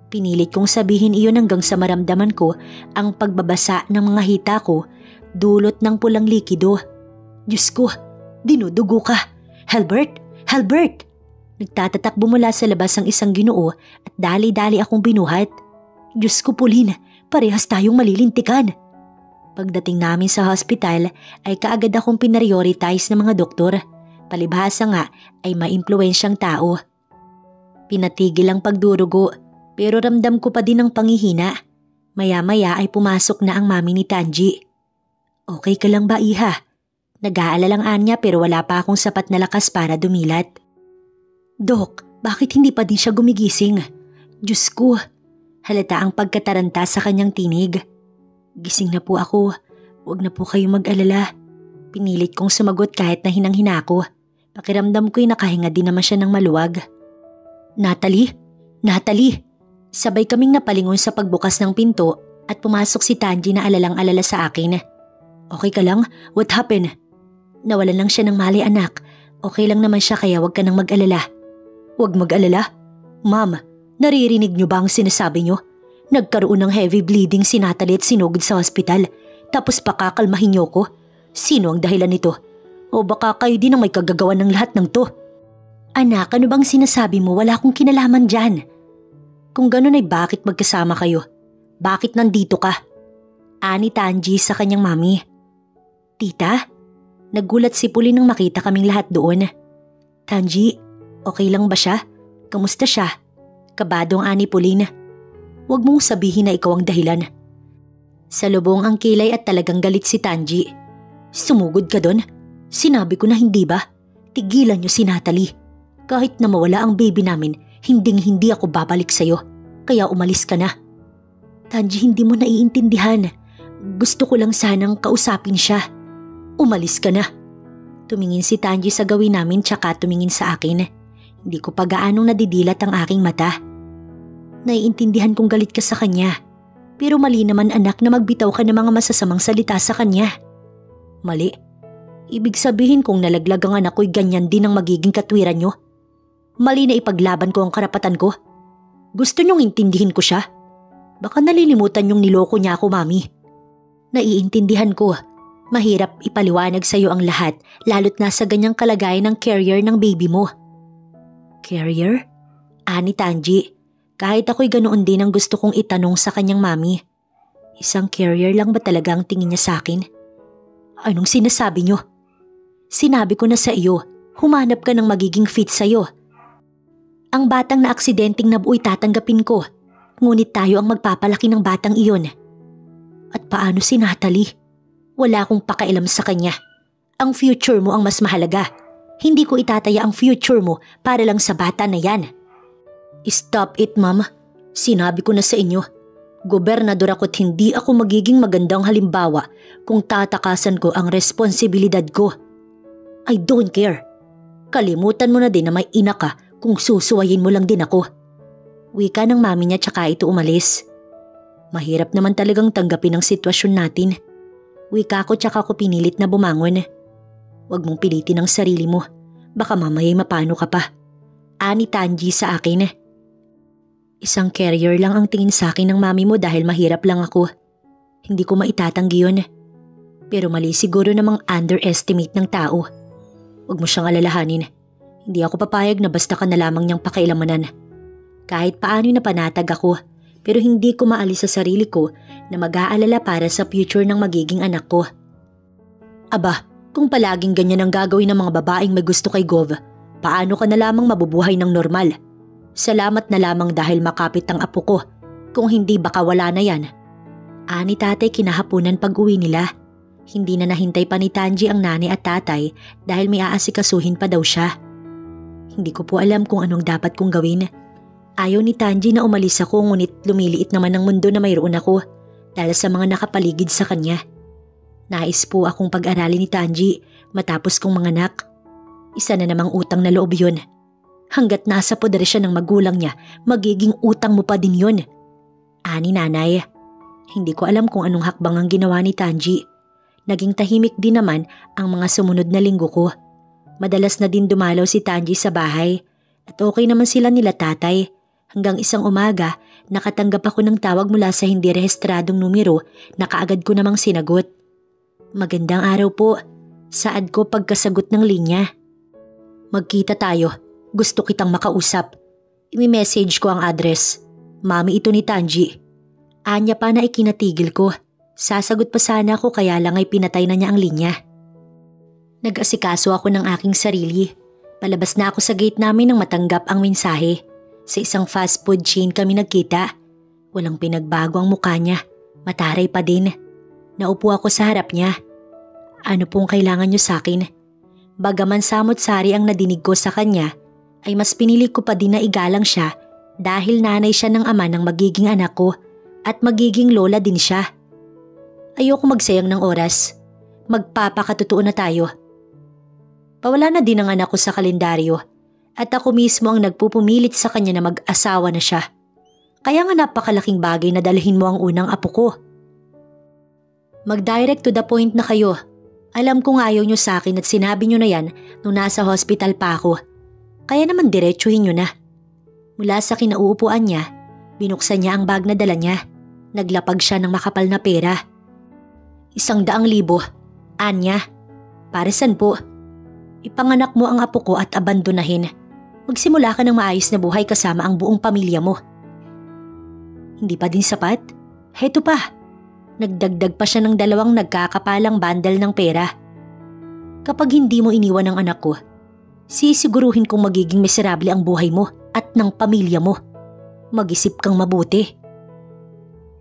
Pinilit kong sabihin iyon hanggang sa maramdaman ko ang pagbabasa ng mga hita ko dulot ng pulang likido. Diyos ko, dinudugo ka. Halbert! Halbert! Nagtatatakbo mula sa labas ang isang Ginoo at dali-dali akong binuhat. Diyos ko, Pauline, parehas tayong malilintikan. Pagdating namin sa hospital ay kaagad akong pinarioritize ng mga doktor. Palibhasa nga ay maimpluwensyang tao. Pinatigil ang pagdurugo pero ramdam ko pa din ang panghihina. Maya-maya ay pumasok na ang mami ni Tanji. Okay ka lang ba, iha? Nag-aalalang Anya pero wala pa akong sapat na lakas para dumilat. Dok, bakit hindi pa din siya gumigising? Diyos ko, halata ang pagkataranta sa kanyang tinig. Gising na po ako, huwag na po kayong mag-alala. Pinilit kong sumagot kahit na hinang-hina ako. Pakiramdam ko'y nakahinga din naman siya ng maluwag. Natalie? Natalie! Sabay kaming napalingon sa pagbukas ng pinto at pumasok si Tanji na alalang-alala sa akin. Okay ka lang? What happened? Nawalan lang siya ng mali, anak. Okay lang naman siya kaya huwag ka nang mag-alala. Huwag mag-alala? Ma'am, naririnig niyo ba ang sinasabi niyo? Nagkaroon ng heavy bleeding si Natalie at sinugod sa hospital. Tapos pakakalmahin niyo ko? Sino ang dahilan nito? O baka kayo din ang may kagagawan ng lahat ng to? Anak, ano bang sinasabi mo? Wala akong kinalaman dyan. Kung ganun ay bakit magkasama kayo? Bakit nandito ka? Ani Tanji sa kanyang mami. Tita? Nagulat si Pauline nang makita kaming lahat doon. Tanji, okay lang ba siya? Kamusta siya? Kabado ang ani Pauline. Huwag mong sabihin na ikaw ang dahilan. Salubong ang kilay at talagang galit si Tanji. Sumugod ka doon? Sinabi ko na hindi ba? Tigilan niyo si Natalie. Kahit na mawala ang baby namin, hinding-hindi ako babalik sa'yo. Kaya umalis ka na. Tanji, hindi mo naiintindihan. Gusto ko lang sanang kausapin siya. Umalis ka na. Tumingin si Tanji sa gawin namin tsaka tumingin sa akin. Hindi ko pa gaanong nadidilat ang aking mata. Naiintindihan kong galit ka sa kanya. Pero mali naman anak na magbitaw ka ng mga masasamang salita sa kanya. Mali. Ibig sabihin kung nalaglag ang anak ko'y ganyan din ang magiging katwiran nyo. Mali na ipaglaban ko ang karapatan ko. Gusto nyong intindihin ko siya? Baka nalilimutan yung niloko niya ako, Mami. Naiintindihan ko. Mahirap ipaliwanag sa'yo ang lahat lalo't nasa ganyang kalagayan ng carrier ng baby mo. Carrier? Ani Tanji. Kahit ako'y ganoon din ang gusto kong itanong sa kanyang mami. Isang carrier lang ba talaga ang tingin niya sa akin? Anong sinasabi niyo? Sinabi ko na sa iyo, humanap ka ng magiging fit sa'yo. Ang batang na aksidenteng nabuo'y tatanggapin ko, ngunit tayo ang magpapalaki ng batang iyon. At paano si Natalie? Wala akong pakialam sa kanya. Ang future mo ang mas mahalaga. Hindi ko itataya ang future mo para lang sa bata na yan. Stop it, Ma'am. Sinabi ko na sa inyo. Gobernador ako't hindi ako magiging magandang halimbawa kung tatakasan ko ang responsibilidad ko. I don't care. Kalimutan mo na din na may ina ka kung susuwayin mo lang din ako. Wika ng mami niya tsaka ito umalis. Mahirap naman talagang tanggapin ang sitwasyon natin. Wika ko tsaka ko pinilit na bumangon. Huwag mong pilitin ang sarili mo. Baka mamaya'y mapano ka pa. Ani Tanji sa akin. Isang carrier lang ang tingin sa akin ng mami mo dahil mahirap lang ako. Hindi ko maitatanggi yun. Pero mali siguro namang underestimate ng tao. Huwag mo siyang alalahanin. Hindi ako papayag na basta ka na lamang niyang pakialamanan. Kahit paano'y napanatag ako, pero hindi ko maalis sa sarili ko na mag-aalala para sa future ng magiging anak ko. Aba, kung palaging ganyan ang gagawin ng mga babaeng may gusto kay Gov, paano ka na lamang mabubuhay ng normal? Salamat na lamang dahil makapit ang apo ko. Kung hindi baka wala na yan. Ani tatay kinahaponan pag-uwi nila. Hindi na nahintay pa ni Tanji ang nanay at tatay dahil may aasikasuhin pa daw siya. Hindi ko po alam kung anong dapat kong gawin. Ayaw ni Tanji na umalis ako ngunit lumiliit naman ang mundo na mayroon ako dahil sa mga nakapaligid sa kanya. Nais po akong pag-aralin ni Tanji matapos kong manganak. Isa na namang utang na loob yun. Hanggat nasa poder siya ng magulang niya, magiging utang mo pa din yun. Ani nanay. Hindi ko alam kung anong hakbang ang ginawa ni Tanji. Naging tahimik din naman ang mga sumunod na linggo ko. Madalas na din dumalaw si Tanji sa bahay at okay naman sila nila tatay. Hanggang isang umaga, nakatanggap ako ng tawag mula sa hindi rehistradong numero na kaagad ko namang sinagot. Magandang araw po. Saad ko pagkasagot ng linya. Magkita tayo. Gusto kitang makausap. Imi-message ko ang address. Mami ito ni Tanji. Anya pa na ikinatigil ko. Sasagot pa sana ako kaya lang ay pinatay na niya ang linya. Nag-asikaso ako ng aking sarili. Palabas na ako sa gate namin nang matanggap ang mensahe. Sa isang fast food chain kami nagkita. Walang pinagbago ang mukha niya. Mataray pa din. Naupo ako sa harap niya. Ano pong kailangan niyo sa akin? Bagaman samot-sari ang nadinig ko sa kanya, ay mas pinili ko pa din na igalang siya dahil nanay siya ng ama ng magiging anak ko at magiging lola din siya. Ayoko magsayang ng oras. Magpapakatotoo na tayo. Pawala na din ang anak ko sa kalendaryo at ako mismo ang nagpupumilit sa kanya na mag-asawa na siya. Kaya nga napakalaking bagay na dalhin mo ang unang apo ko. Mag-direct to the point na kayo. Alam kong ayaw nyo sa akin at sinabi nyo na yan nung nasa hospital pa ako. Kaya naman diretsuhin nyo na. Mula sa kinauupuan niya, binuksan niya ang bag na dala niya. Naglapag siya ng makapal na pera. 100,000. Anya, para saan po? Ipanganak mo ang apo ko at abandonahin. Magsimula ka ng maayos na buhay kasama ang buong pamilya mo. Hindi pa din sapat? Heto pa. Nagdagdag pa siya ng 2 nagkakapalang bundle ng pera. Kapag hindi mo iniwan ang anak ko, sisiguruhin kong magiging miserable ang buhay mo at ng pamilya mo. Mag-isip kang mabuti.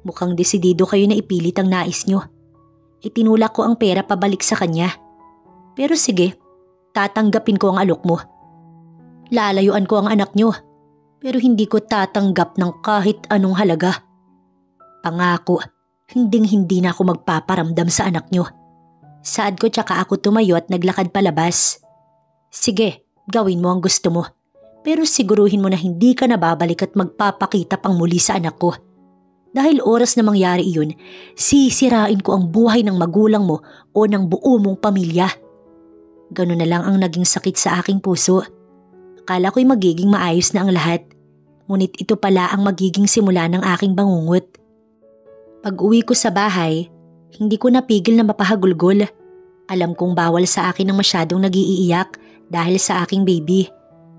Mukhang desidido kayo na ipilit ang nais nyo. Itinulak ko ang pera pabalik sa kanya. Pero sige, tatanggapin ko ang alok mo. Lalayuan ko ang anak niyo, pero hindi ko tatanggap ng kahit anong halaga. Pangako, hinding-hindi na ako magpaparamdam sa anak niyo. Saad ko tsaka ako tumayo at naglakad palabas. Sige, gawin mo ang gusto mo. Pero siguruhin mo na hindi ka na babalik at magpapakita pang muli sa anak ko. Dahil oras na mangyari iyon, sisirain ko ang buhay ng magulang mo o ng buo mong pamilya. Ganun na lang ang naging sakit sa aking puso. Akala ko'y magiging maayos na ang lahat. Ngunit ito pala ang magiging simula ng aking bangungot. Pag uwi ko sa bahay, hindi ko napigil na mapahagulgol. Alam kong bawal sa akin ang masyadong nag-iiyak dahil sa aking baby.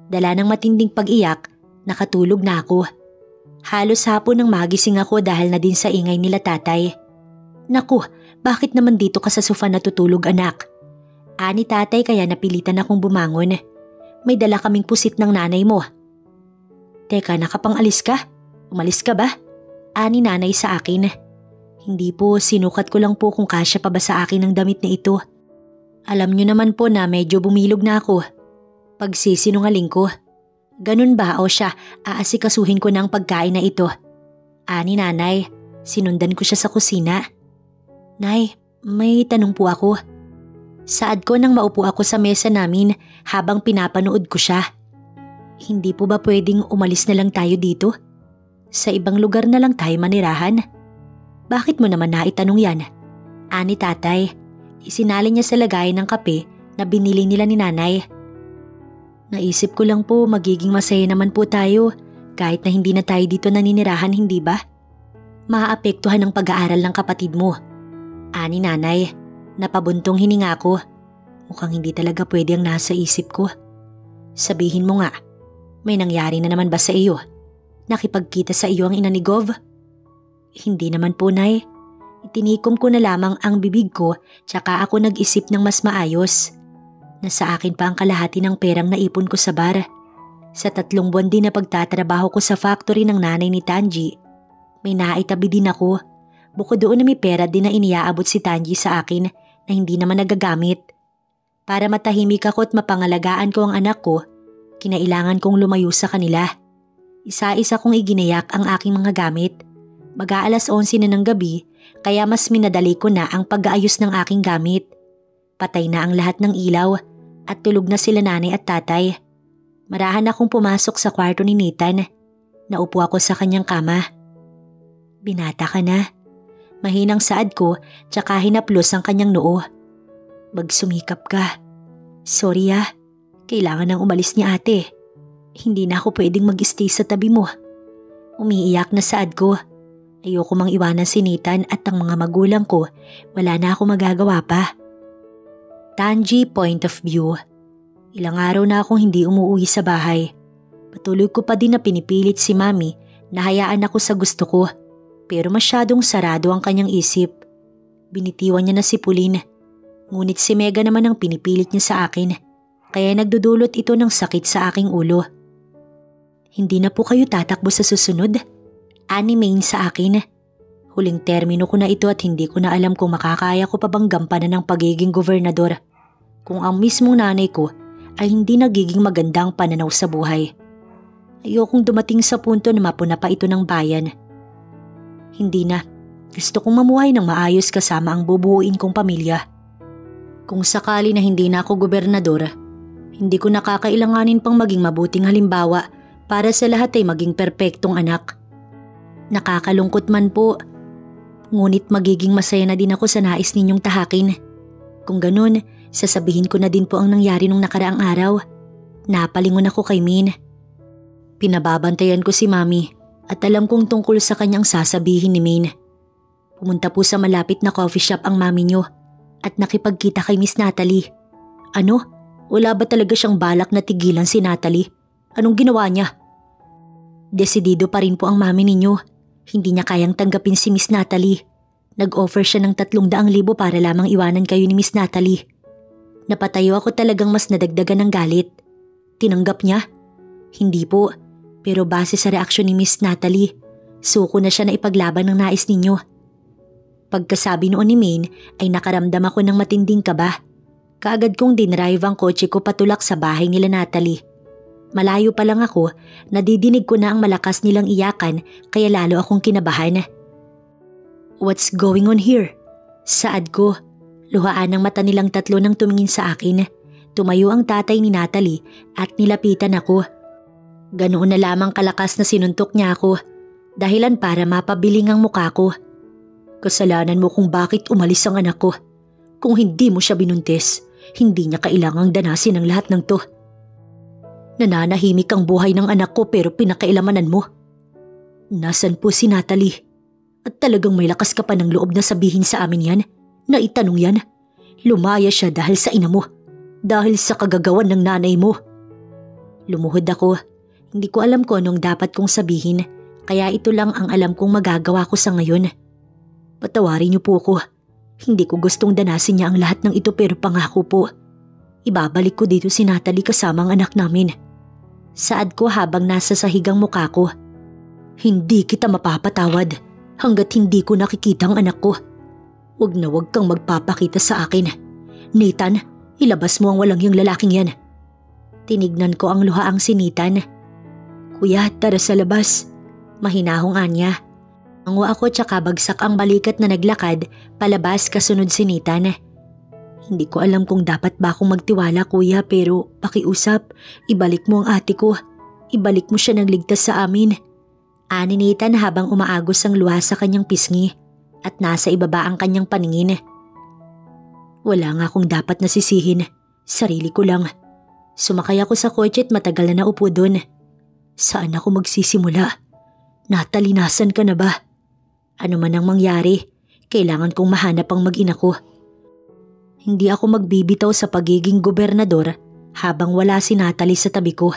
Dala ng matinding pag-iyak, nakatulog na ako. Halos hapon nang magising ako dahil na din sa ingay nila tatay. Naku, bakit naman dito ka sa sofa natutulog anak? Ani tatay kaya napilitan akong bumangon. May dala kaming pusit ng nanay mo. Teka, nakapang-alis ka? Umalis ka ba? Ani nanay sa akin. Hindi po, sinukat ko lang po kung kasya pa ba sa akin ang damit na ito. Alam niyo naman po na medyo bumilog na ako. Pagsisinungaling ko. Ganun ba o siya, aasikasuhin ko ng pagkain na ito. Ani nanay, sinundan ko siya sa kusina. Nay, may tanong po ako. Saad ko nang maupo ako sa mesa namin habang pinapanood ko siya. Hindi po ba pwedeng umalis na lang tayo dito? Sa ibang lugar na lang tayo manirahan? Bakit mo naman naitanong yan? Ani tatay, isinali niya sa lagayan ng kape na binili nila ni nanay. Naisip ko lang po magiging masaya naman po tayo kahit na hindi na tayo dito naninirahan, hindi ba? Maaapektuhan ang pag-aaral ng kapatid mo. Ani nanay, napabuntong hininga ko. Mukhang hindi talaga pwede ang nasa isip ko. Sabihin mo nga, may nangyari na naman ba sa iyo? Nakipagkita sa iyo ang ina ni Gov? Hindi naman po, Nay. Itinikom ko na lamang ang bibig ko tsaka ako nag-isip ng mas maayos. Nasa akin pa ang kalahati ng perang naipon ko sa bar. Sa 3 buwan din na pagtatrabaho ko sa factory ng nanay ni Tanji, may naitabi din ako. Bukod doon na may pera din na iniaabot si Tanji sa akin na hindi naman nagagamit. Para matahimik ako at mapangalagaan ko ang anak ko, kinailangan kong lumayo sa kanila. Isa-isa kong iginayak ang aking mga gamit. Mag-aalas 11 na ng gabi, kaya mas minadali ko na ang pag-aayos ng aking gamit. Patay na ang lahat ng ilaw at tulog na sila nanay at tatay. Marahan akong pumasok sa kwarto ni Nathan. Naupo ako sa kanyang kama. Binata ka na. Mahinang saad ko tsaka hinaplos ang kanyang noo. Magsumikap ka. Sorry kailangan nang umalis ni ate. Hindi na ako pwedeng mag-stay sa tabi mo. Umiiyak na saad ko. Ayoko mang iwanan si Nathan at ang mga magulang ko. Wala na ako magagawa pa. Tanji point of view. Ilang araw na akong hindi umuwi sa bahay. Patuloy ko pa din na pinipilit si Mami na hayaan ako sa gusto ko. Pero masyadong sarado ang kanyang isip. Binitiwan niya na si Pauline. Ngunit si Mega naman ang pinipilit niya sa akin. Kaya nagdudulot ito ng sakit sa aking ulo. Hindi na po kayo tatakbo sa susunod? Ani Main sa akin. Huling termino ko na ito at hindi ko na alam kung makakaya ko pa bang gampanan ng pagiging gobernador. Kung ang mismong nanay ko ay hindi nagiging magandang pananaw sa buhay. Ayokong dumating sa punto na mapuna pa ito ng bayan. Hindi na. Gusto kong mamuhay ng maayos kasama ang bubuuin kong pamilya. Kung sakali na hindi na ako gobernador, hindi ko nakakailanganin pang maging mabuting halimbawa para sa lahat ay maging perpektong anak. Nakakalungkot man po, ngunit magiging masaya na din ako sa nais ninyong tahakin. Kung ganun, sasabihin ko na din po ang nangyari nung nakaraang araw. Napalingon ako kay Min. Pinababantayan ko si Mami at alam kong tungkol sa kanyang sasabihin ni Min. Pumunta po sa malapit na coffee shop ang mami niyo at nakipagkita kay Miss Natalie. Ano? Wala ba talaga siyang balak na tigilan si Natalie? Anong ginawa niya? Desidido pa rin po ang mami ninyo. Hindi niya kayang tanggapin si Miss Natalie. Nag-offer siya ng 300,000 para lamang iwanan kayo ni Miss Natalie. Napatayo ako talagang mas nadagdagan ng galit. Tinanggap niya? Hindi po, pero base sa reaksyon ni Miss Natalie, suko na siya na ipaglaban ng nais ninyo. Pagkasabi noon ni Maine ay nakaramdam ako ng matinding kaba. Kaagad kong dinrive ang kotse ko patulak sa bahay nila Natalie. Malayo pa lang ako, nadidinig ko na ang malakas nilang iyakan kaya lalo akong kinabahan. What's going on here? Saad ko. Luhaan ang mata nilang tatlo nang tumingin sa akin. Tumayo ang tatay ni Natalie at nilapitan ako. Ganoon na lamang kalakas na sinuntok niya ako. Dahilan para mapabiling ang mukha ko. Kasalanan mo kung bakit umalis ang anak ko. Kung hindi mo siya binuntis, hindi niya kailangang danasin ang lahat ng to. Nananahimik ang buhay ng anak ko pero pinakailamanan mo. Nasaan po si Natalie? At talagang may lakas ka pa ng loob na sabihin sa amin yan? Na itanong yan? Lumaya siya dahil sa ina mo. Dahil sa kagagawan ng nanay mo. Lumuhod ako. Hindi ko alam kung anong dapat kong sabihin. Kaya ito lang ang alam kong magagawa ko sa ngayon. Patawarin niyo po ako. Hindi ko gustong danasin niya ang lahat ng ito pero pangako po. Ibabalik ko dito si Natalie kasama ang anak namin. Saad ko habang nasa sahigang mukha ko. Hindi kita mapapatawad hanggat hindi ko nakikita ang anak ko. Huwag na huwag kang magpapakita sa akin. Nathan, ilabas mo ang walang yung lalaking yan. Tinignan ko ang luhaang si Nathan. Kuya, tara sa labas. Mahinahong anya. Ango ako tsaka bagsak ang balikat na naglakad palabas kasunod si Nathan. Hindi ko alam kung dapat ba akong magtiwala kuya pero pakiusap, ibalik mo ang ate ko. Ibalik mo siya nagligtas sa amin. Ani ni Nathan habang umaagos ang luha sa kanyang pisngi at nasa ibaba ang kanyang paningin. Wala nga akong dapat nasisihin, sarili ko lang. Sumakay ako sa kotse at matagal na naupo doon. Saan ako magsisimula? Natalie, nasan ka na ba? Ano man ang mangyari, kailangan kong mahanap ang mag-ina ko. Hindi ako magbibitaw sa pagiging gobernador habang wala si Natalie sa tabi ko.